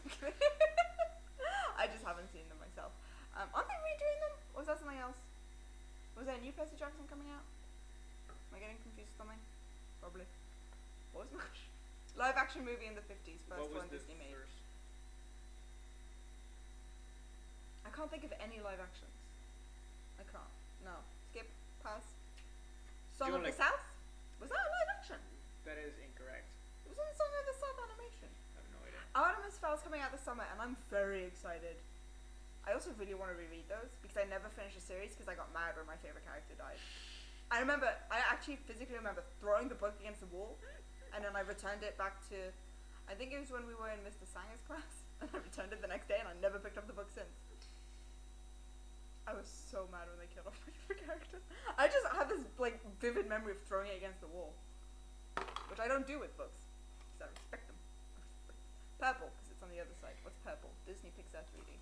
I just haven't seen them myself. Aren't they redoing them? Or was that something else? Was there a new Percy Jackson coming out? Am I getting confused with something? Probably. What was my question? Live action movie in the 50s. First What was one the Disney made. first? I can't think of any live actions. I can't. No. Skip. Pass. Song you of want, the South? Was that a live action? That is incorrect. It was in Song of the South animation. I have no idea. Artemis Fowl's coming out this summer, and I'm very excited. I also really want to reread those because I never finished a series because I got mad when my favorite character died. I actually physically remember throwing the book against the wall, and then I returned it back to, I think it was when we were in Mr. Sanger's class, and I returned it the next day, and I never picked up the book since. I was so mad when they killed off my favorite character. I just have this like vivid memory of throwing it against the wall, which I don't do with books because I respect them. Purple, because it's on the other side. What's purple? Disney Pixar 3D.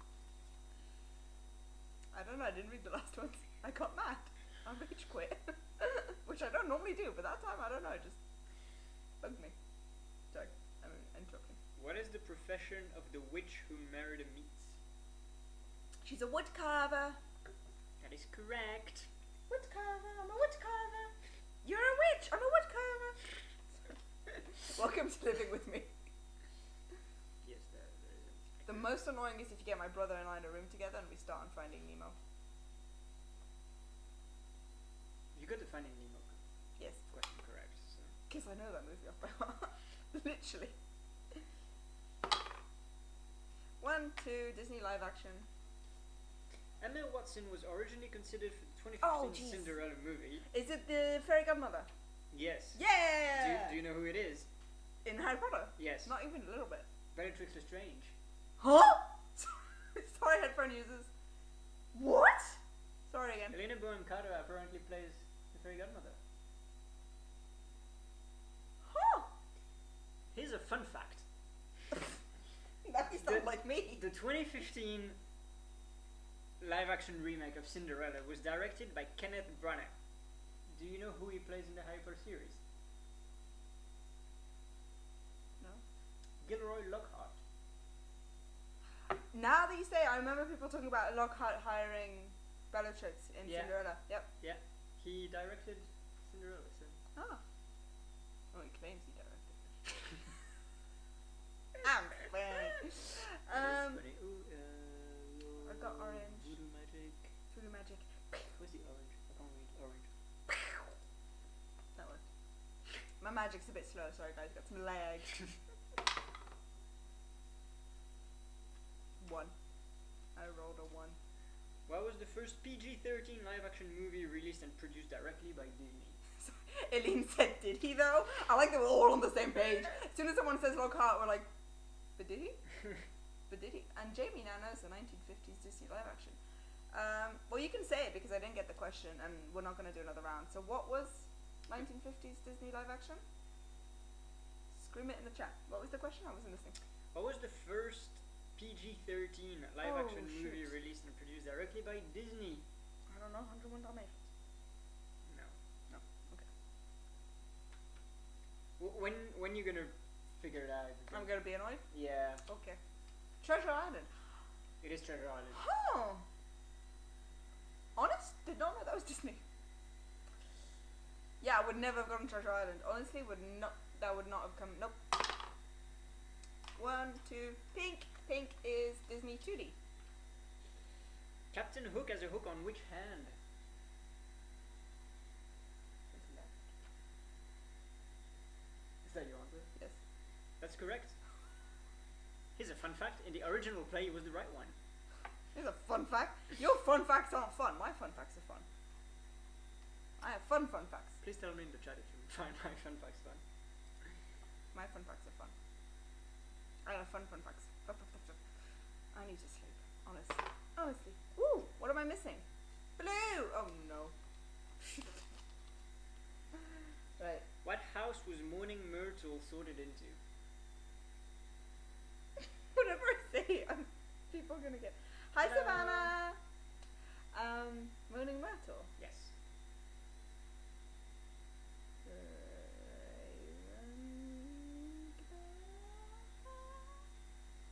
I don't know, I didn't read the last ones. I got mad. I rage quit. Which I don't normally do, but that time, I don't know, it just bugged me. Sorry, I'm interrupting. What is the profession of the witch who married a meat? She's a wood carver. That is correct. Wood carver, I'm a wood carver. You're a witch, I'm a wood carver. Welcome to living with me. Yes, there is. The most annoying is if you get my brother and I in a room together and we start on Finding Nemo. You got the Finding Nemo Yes, question correct. So. because I know that movie off by heart. Literally. 1, 2, Disney live action. Emma Watson was originally considered for the 2015 Oh, jeez. Cinderella movie. Is it the fairy godmother? Yes. Yeah! Do you know who it is? In Harry Potter? Yes. Not even a little bit. Bellatrix Lestrange. Huh? Sorry, headphone users. What? Sorry again. Elena Bonham Carter apparently plays the fairy godmother. Huh? Here's a fun fact. That sounds like me. The 2015 live-action remake of Cinderella was directed by Kenneth Branagh. Do you know who he plays in the Harry Potter series? No. Gilroy Lockhart. Now that you say it, I remember people talking about Lockhart hiring Bellatrix in Yeah. Cinderella. Yep. Yeah, he directed Cinderella. So. Oh. Oh, he claims he directed it. I'm funny. That's funny. Ooh, I got orange. Voodoo magic. Voodoo magic. Where's the orange? I can't read orange. That worked. My magic's a bit slow, sorry guys, got some lag. 1. I rolled a 1. What was the first PG-13 live-action movie released and produced directly by Disney? Eileen said, did he though? I like that we're all on the same page. As soon as someone says Lockhart, we're like, but did he? But did he? And Jamie now knows the 1950s Disney live action. Well, you can say it because I didn't get the question and we're not going to do another round. So what was 1950s Disney live action? Scream it in the chat. What was the question? I wasn't listening. What was the first PG-13 live-action movie released and produced directly by Disney? I don't know, 101 Dalmatians. No. No, okay. When you gonna figure it out? I'm going to be annoyed? Yeah. Okay. Treasure Island. It is Treasure Island. Huh. Honest? Did not know that was Disney. Yeah, I would never have gotten Treasure Island. Honestly, that would not have come. Nope. 1, 2, pink. Pink is Disney 2D. Captain Hook has a hook on which hand? His left. Is that your answer? Yes. That's correct. Here's a fun fact. In the original play, it was the right one. Here's a fun fact. Your fun facts aren't fun. My fun facts are fun. I have fun facts. Please tell me in the chat if you find my fun facts fun. My fun facts are fun. I have fun facts. I need to sleep. Honestly. Ooh, what am I missing? Blue! Oh no. Right. What house was Mourning Myrtle sorted into? Whatever I say, people are gonna get. Hi, Hello. Savannah! Moaning Myrtle. Yes.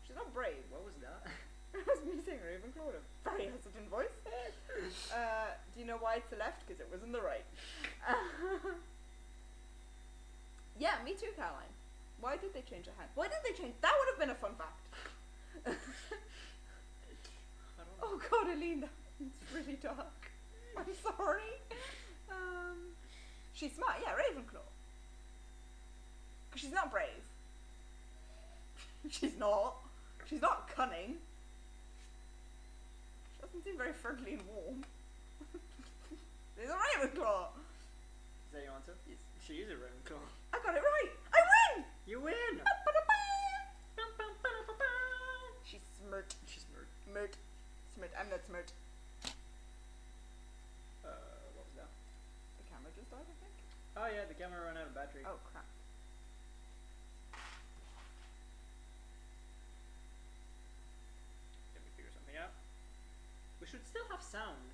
She's not brave. What was that? I was missing Ravenclaw with a very hesitant voice. Do you know why it's the left? Because it was in the right. Yeah, me too, Caroline. Why did they change her hand? Why did they change? That would have been a fun fact. I don't know. Oh God, Aline, it's really dark. I'm sorry. She's smart, yeah, Ravenclaw. Because she's not brave. She's not. She's not cunning. She doesn't seem very friendly and warm. She's a Ravenclaw. Is that your answer? Yes. She is a Ravenclaw. I got it right. I win. You win! She's smirt. She's smirk. Smirt. Smirt. I'm not smirt. What was that? The camera just died, I think. Oh yeah, the camera ran out of battery. Oh crap. Let me figure something out. We should still have sound.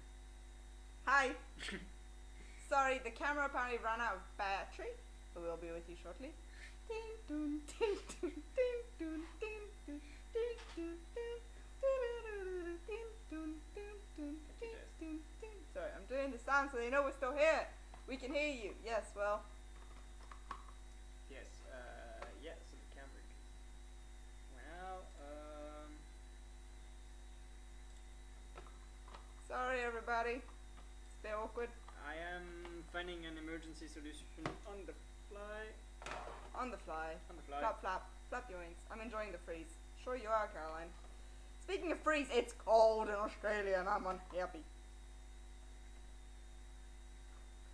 Hi. Sorry, the camera apparently ran out of battery, but we'll be with you shortly. Ding dun, ding dun, ding dun, ding dun, ding dun, ding dun, ding dun, ding dun, ding dun, ding. Sorry, I'm doing the sound so they know we're still here. We can hear you. Yes, well. Yes, yeah, so the camera went out. Sorry, everybody. It's a bit awkward. I am finding an emergency solution on the fly. On the fly. On the fly. Flap, flap. Flap your wings. I'm enjoying the freeze. Sure you are, Caroline. Speaking of freeze, it's cold in Australia and I'm unhappy.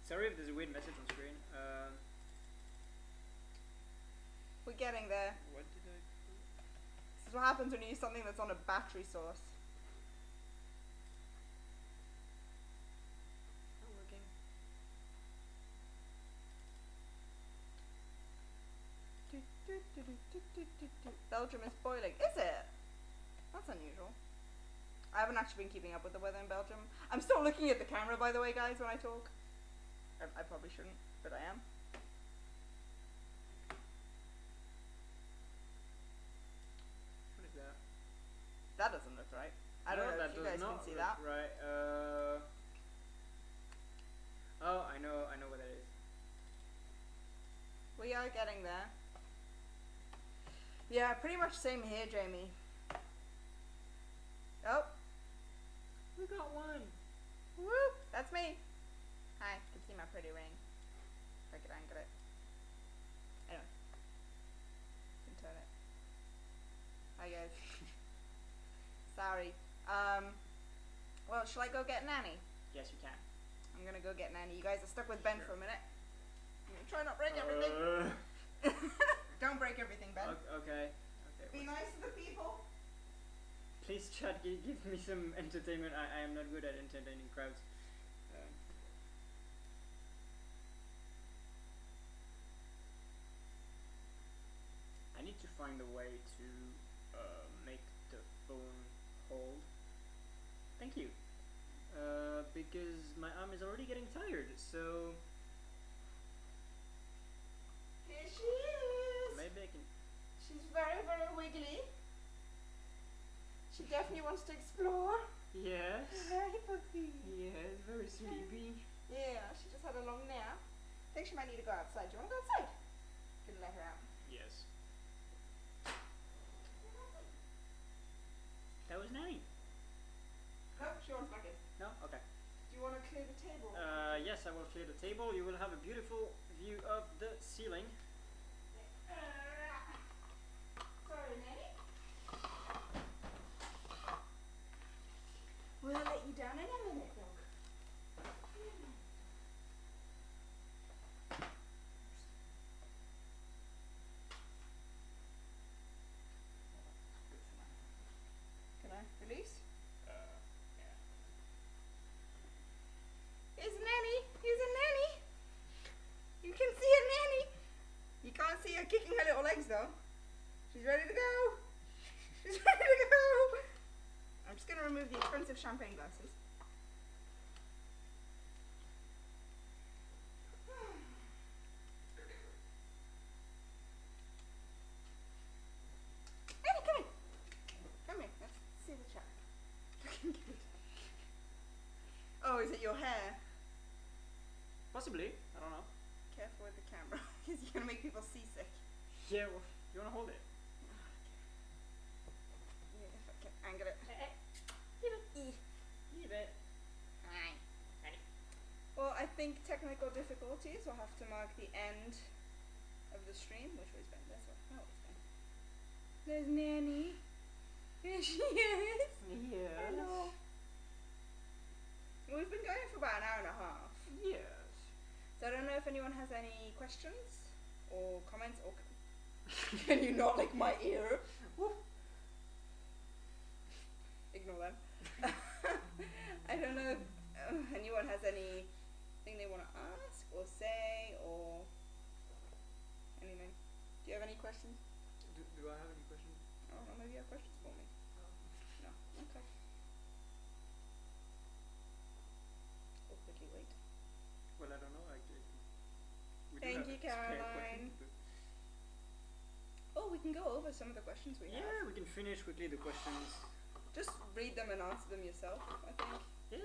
Sorry if there's a weird message on screen. We're getting there. What did I do? This is what happens when you use something that's on a battery source. Not working. Belgium is boiling. Is it? That's unusual. I haven't actually been keeping up with the weather in Belgium. I'm still looking at the camera, by the way, guys, when I talk. I probably shouldn't, but I am. What is that? That doesn't look right. I don't know if you guys can see that. Right. Oh, I know what that is. We are getting there. Yeah, pretty much same here, Jamie. Oh. We got one. Whoop, that's me. Hi, you can see my pretty ring. If I could angle it. Anyway. Can turn it. Hi guys. Sorry. Well, shall I go get Nanny? Yes, you can. I'm gonna go get Nanny. You guys are stuck with Ben for a minute. I'm gonna try not break everything. Don't break everything, Ben. Okay. Be nice to the people. Please, chat, give me some entertainment. I am not good at entertaining crowds. I need to find a way to make the phone hold. Thank you. Because my arm is already getting tired, so Here she is. maybe I can. She's very, very wiggly. She definitely wants to explore. Yes. Hi, puppy. Yes, very sleepy. Yeah, she just had a long nap. I think she might need to go outside. Do you want to go outside? Can let her out. Yes. That was Nanny. No, she wants back in. No? Okay. Do you want to clear the table? Yes, I will clear the table. You will have a beautiful view of the ceiling. Sorry, Nanny. We'll let you down in a minute, dog. Can I release? Yeah. Here's a Nanny. Here's a Nanny. You can see a Nanny. You can't see her kicking her little legs though. She's ready to go. She's ready to go. I'm just going to remove the expensive champagne glasses. Nanny, come here. Come here. Let's see the chat. Looking good. Oh, is it your hair? Possibly. I don't know. Careful with the camera, because you're going to make people seasick. Yeah, well, you want to hold it? Yeah, if I can angle it. Leave it. Hi. Nanny. Well, I think technical difficulties will have to mark the end of the stream. Which way's Ben? This way. Oh, it's Ben. There's Nanny. Here she is. Yes. Hello. We've been going for about an hour and a half. Yes. So I don't know if anyone has any questions or comments or can you not lick my ear? Ignore them. I don't know if anyone has anything they want to ask or say or anything. Do you have any questions? Do I have any questions? I don't know, maybe you have questions for me. No. Okay. Oh, quickly wait. Well, I don't know. We do Thank have you, spare Caroline. questions, but Oh, we can go over some of the questions we have. yeah, we can finish quickly the questions. Just read them and answer them yourself, I think. Yeah.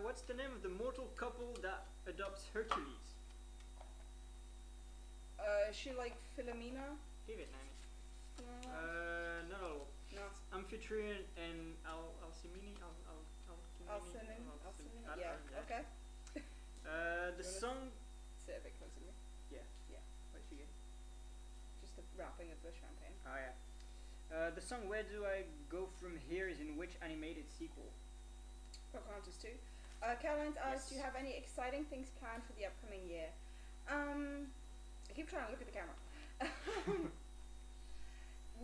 What's the name of the mortal couple that adopts Hercules? Is she like Philomena? Give it, Nanny. No. No. No. Amphitryon and Alcimene. Alcimene? Yeah, okay. The song. Say it a bit closer to me. Yeah. Yeah. What did she get? Just the wrapping of the champagne. Oh yeah. The song "Where Do I Go From Here" is in which animated sequel? Pocahontas 2. Caroline's asked, Yes. do you have any exciting things planned for the upcoming year? I keep trying to look at the camera.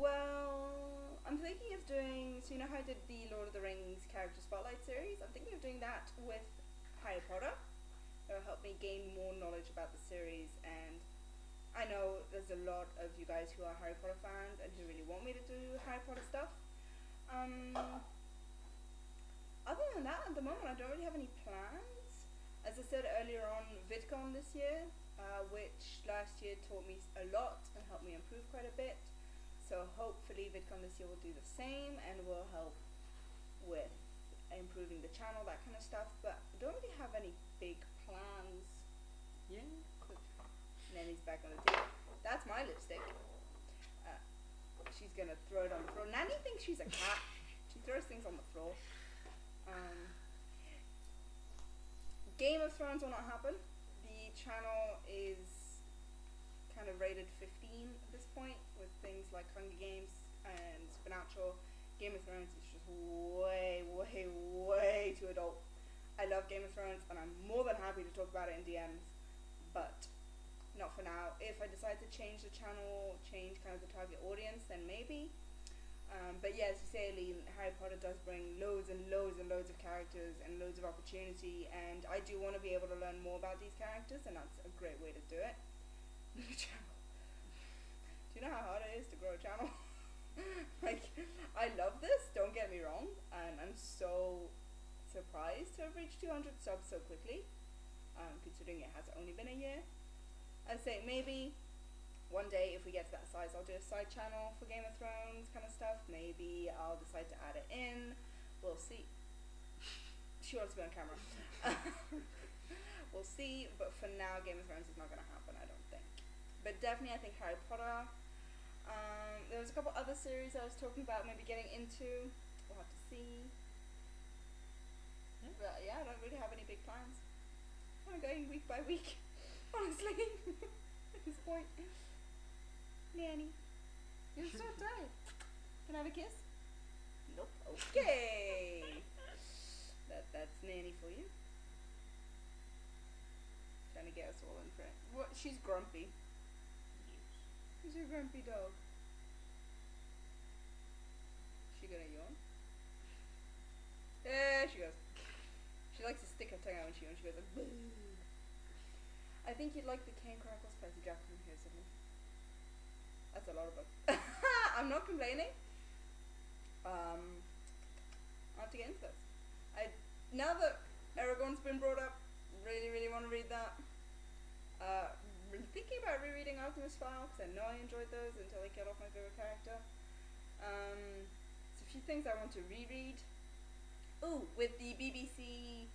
Well, I'm thinking of doing, so you know how I did the Lord of the Rings character spotlight series? I'm thinking of doing that with Harry Potter. It'll help me gain more knowledge about the series, and I know there's a lot of you guys who are Harry Potter fans and who really want me to do Harry Potter stuff. Other than that, at the moment, I don't really have any plans. As I said earlier on, VidCon this year, which last year taught me a lot and helped me improve quite a bit. So hopefully VidCon this year will do the same and will help with improving the channel, that kind of stuff. But I don't really have any big plans. Yeah. Nanny's back on the table. That's my lipstick. She's gonna throw it on the floor. Nanny thinks she's a cat. She throws things on the floor. Game of Thrones will not happen. The channel is kind of rated 15 at this point, with things like Hunger Games and Supernatural. Game of Thrones is just way, way, way too adult. I love Game of Thrones, and I'm more than happy to talk about it in DMs, but not for now. If I decide to change the channel, change kind of the target audience, then maybe. But yeah, as you say, Eileen, Harry Potter does bring loads and loads and loads of characters and loads of opportunity, and I do want to be able to learn more about these characters, and that's a great way to do it. The channel. Do you know how hard it is to grow a channel? Like, I love this, don't get me wrong, and I'm so surprised to have reached 200 subs so quickly, considering it has only been a year. I'd say maybe one day if we get to that size, I'll do a side channel for Game of Thrones kind of stuff. Maybe I'll decide to add it in. We'll see. She wants to be on camera. We'll see, but for now Game of Thrones is not going to happen, I don't think. But definitely I think Harry Potter. There was a couple other series I was talking about maybe getting into. We'll have to see. Yeah. But yeah, I don't really have any big plans. I'm going week by week, honestly, at this point. Nanny, you're so tired. Can I have a kiss? Nope. Okay. That's Nanny for you. Trying to get us all in front. What? She's grumpy. She's a grumpy dog. She gonna yawn? There she goes. She likes to stick her tongue out when she goes like, boo. I think you'd like the Cane Crackle Spicy Jack from here, Sydney. That's a lot of books. I'm not complaining. I'll have to get into this. Now that Aragorn's been brought up, really, really want to read that. Really thinking about rereading Alchemist File, because I know I enjoyed those until I killed off my favorite character. There's a few things I want to reread. Ooh, with the BBC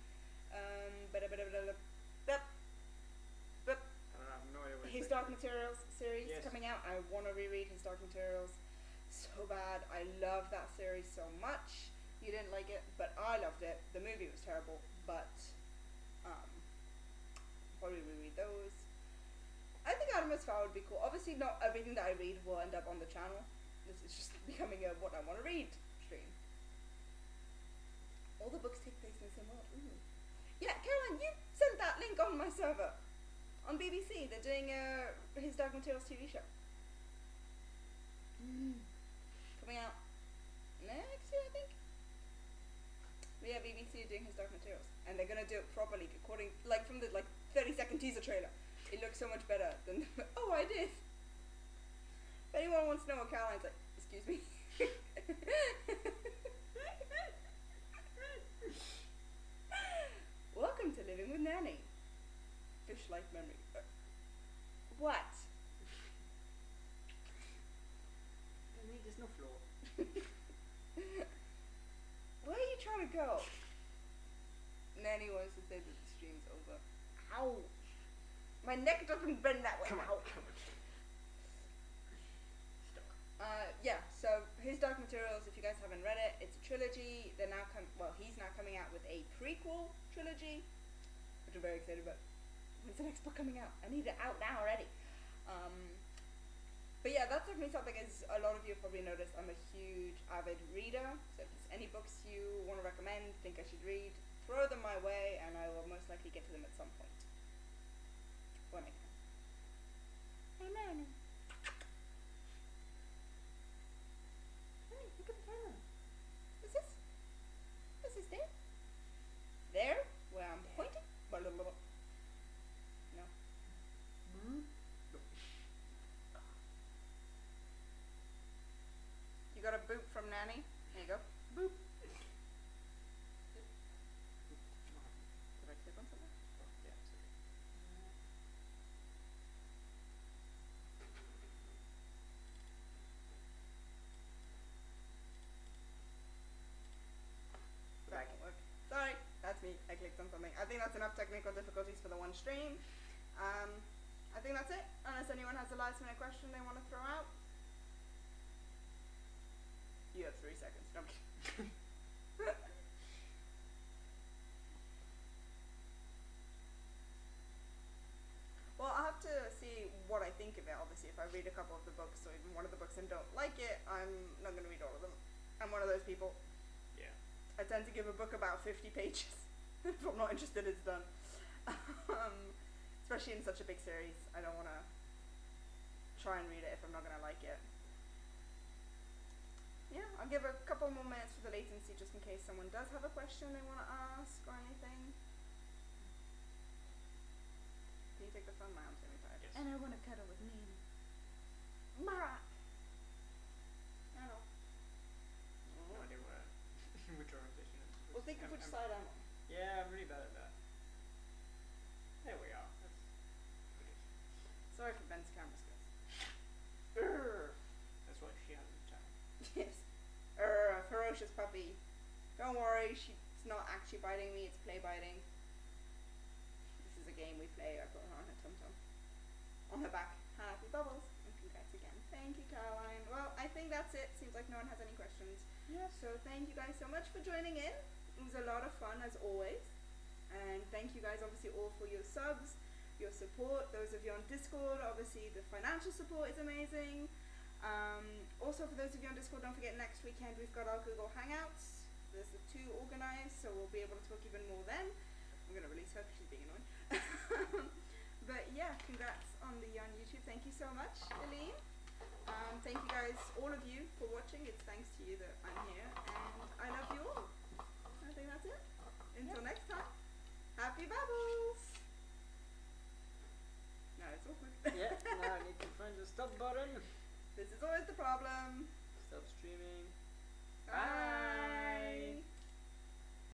His Dark Materials series coming out. I want to reread His Dark Materials so bad. I love that series so much. You didn't like it, but I loved it. The movie was terrible, but probably reread those. I think Alchemist File would be cool. Obviously not everything that I read will end up on the channel. This is just becoming a what I want to read stream. All the books take place in the same world. Ooh. Yeah, Caroline, you sent that link on my server. On BBC, they're doing His Dark Materials TV show. Coming out next year, I think. But yeah, BBC are doing His Dark Materials, and they're gonna do it properly, according from the 30-second teaser trailer. It looks so much better than. Oh, I did. If anyone wants to know what Caroline's like, excuse me. Welcome to Living with Nanny. Fish-like memory. What? There's no floor. Where are you trying to go? Nanny wants to say that the stream's over. Ow! My neck doesn't bend that way. Come on. Yeah, so His Dark Materials, if you guys haven't read it, it's a trilogy. They're now he's now coming out with a prequel trilogy, which I'm very excited about. When's the next book coming out? I need it out now already. But yeah, that's definitely something, as a lot of you have probably noticed, I'm a huge avid reader. So if there's any books you want to recommend, think I should read, throw them my way, and I will most likely get to them at some point. When I can. Hey, Nanny. Hey, look at the camera. What's this? What's this there? There? Where I'm pointing? Blah, blah, blah. No. You got a boot from Nanny? There you go. technical difficulties for the one stream. I think that's it, unless anyone has a last minute question they want to throw out. You have 3 seconds. No, I'm kidding. Well, I'll have to see what I think of it, obviously. If I read a couple of the books, or even one of the books and don't like it, I'm not going to read all of them. I'm one of those people. Yeah. I tend to give a book about 50 pages. If I'm not interested, it's done. Especially in such a big series. I don't want to try and read it if I'm not going to like it. Yeah, I'll give a couple more minutes for the latency just in case someone does have a question they want to ask or anything. Can you take the phone? My arm's getting tired. Yes. And I want to cuddle with me. Mara! I know. No idea where which orientation is. Well, think of which side I'm on. Yeah, I'm really bad at that. There we are. That's pretty. Sorry for Ben's camera skills. That's what she has in the channel. Yes. A ferocious puppy. Don't worry, she's not actually biting me, it's play biting. This is a game we play. I put her on her tum-tum. On her back. Happy bubbles. And congrats again. Thank you, Caroline. Well, I think that's it. Seems like no one has any questions. Yes. So thank you guys so much for joining in. It was a lot of fun as always. And thank you guys obviously all for your subs, your support. Those of you on Discord, obviously the financial support is amazing. Also for those of you on Discord, don't forget next weekend we've got our Google Hangouts. There's the 2 organized, so we'll be able to talk even more then. I'm going to release her because she's being annoying. But yeah, congrats on the on YouTube. Thank you so much, Eileen. Thank you guys, all of you, for watching. It's thanks to you that I'm here, and I love you all. I think that's it. Until next time, happy bubbles! No, it's awkward. Yeah, now I need to find the stop button. This is always the problem. Stop streaming.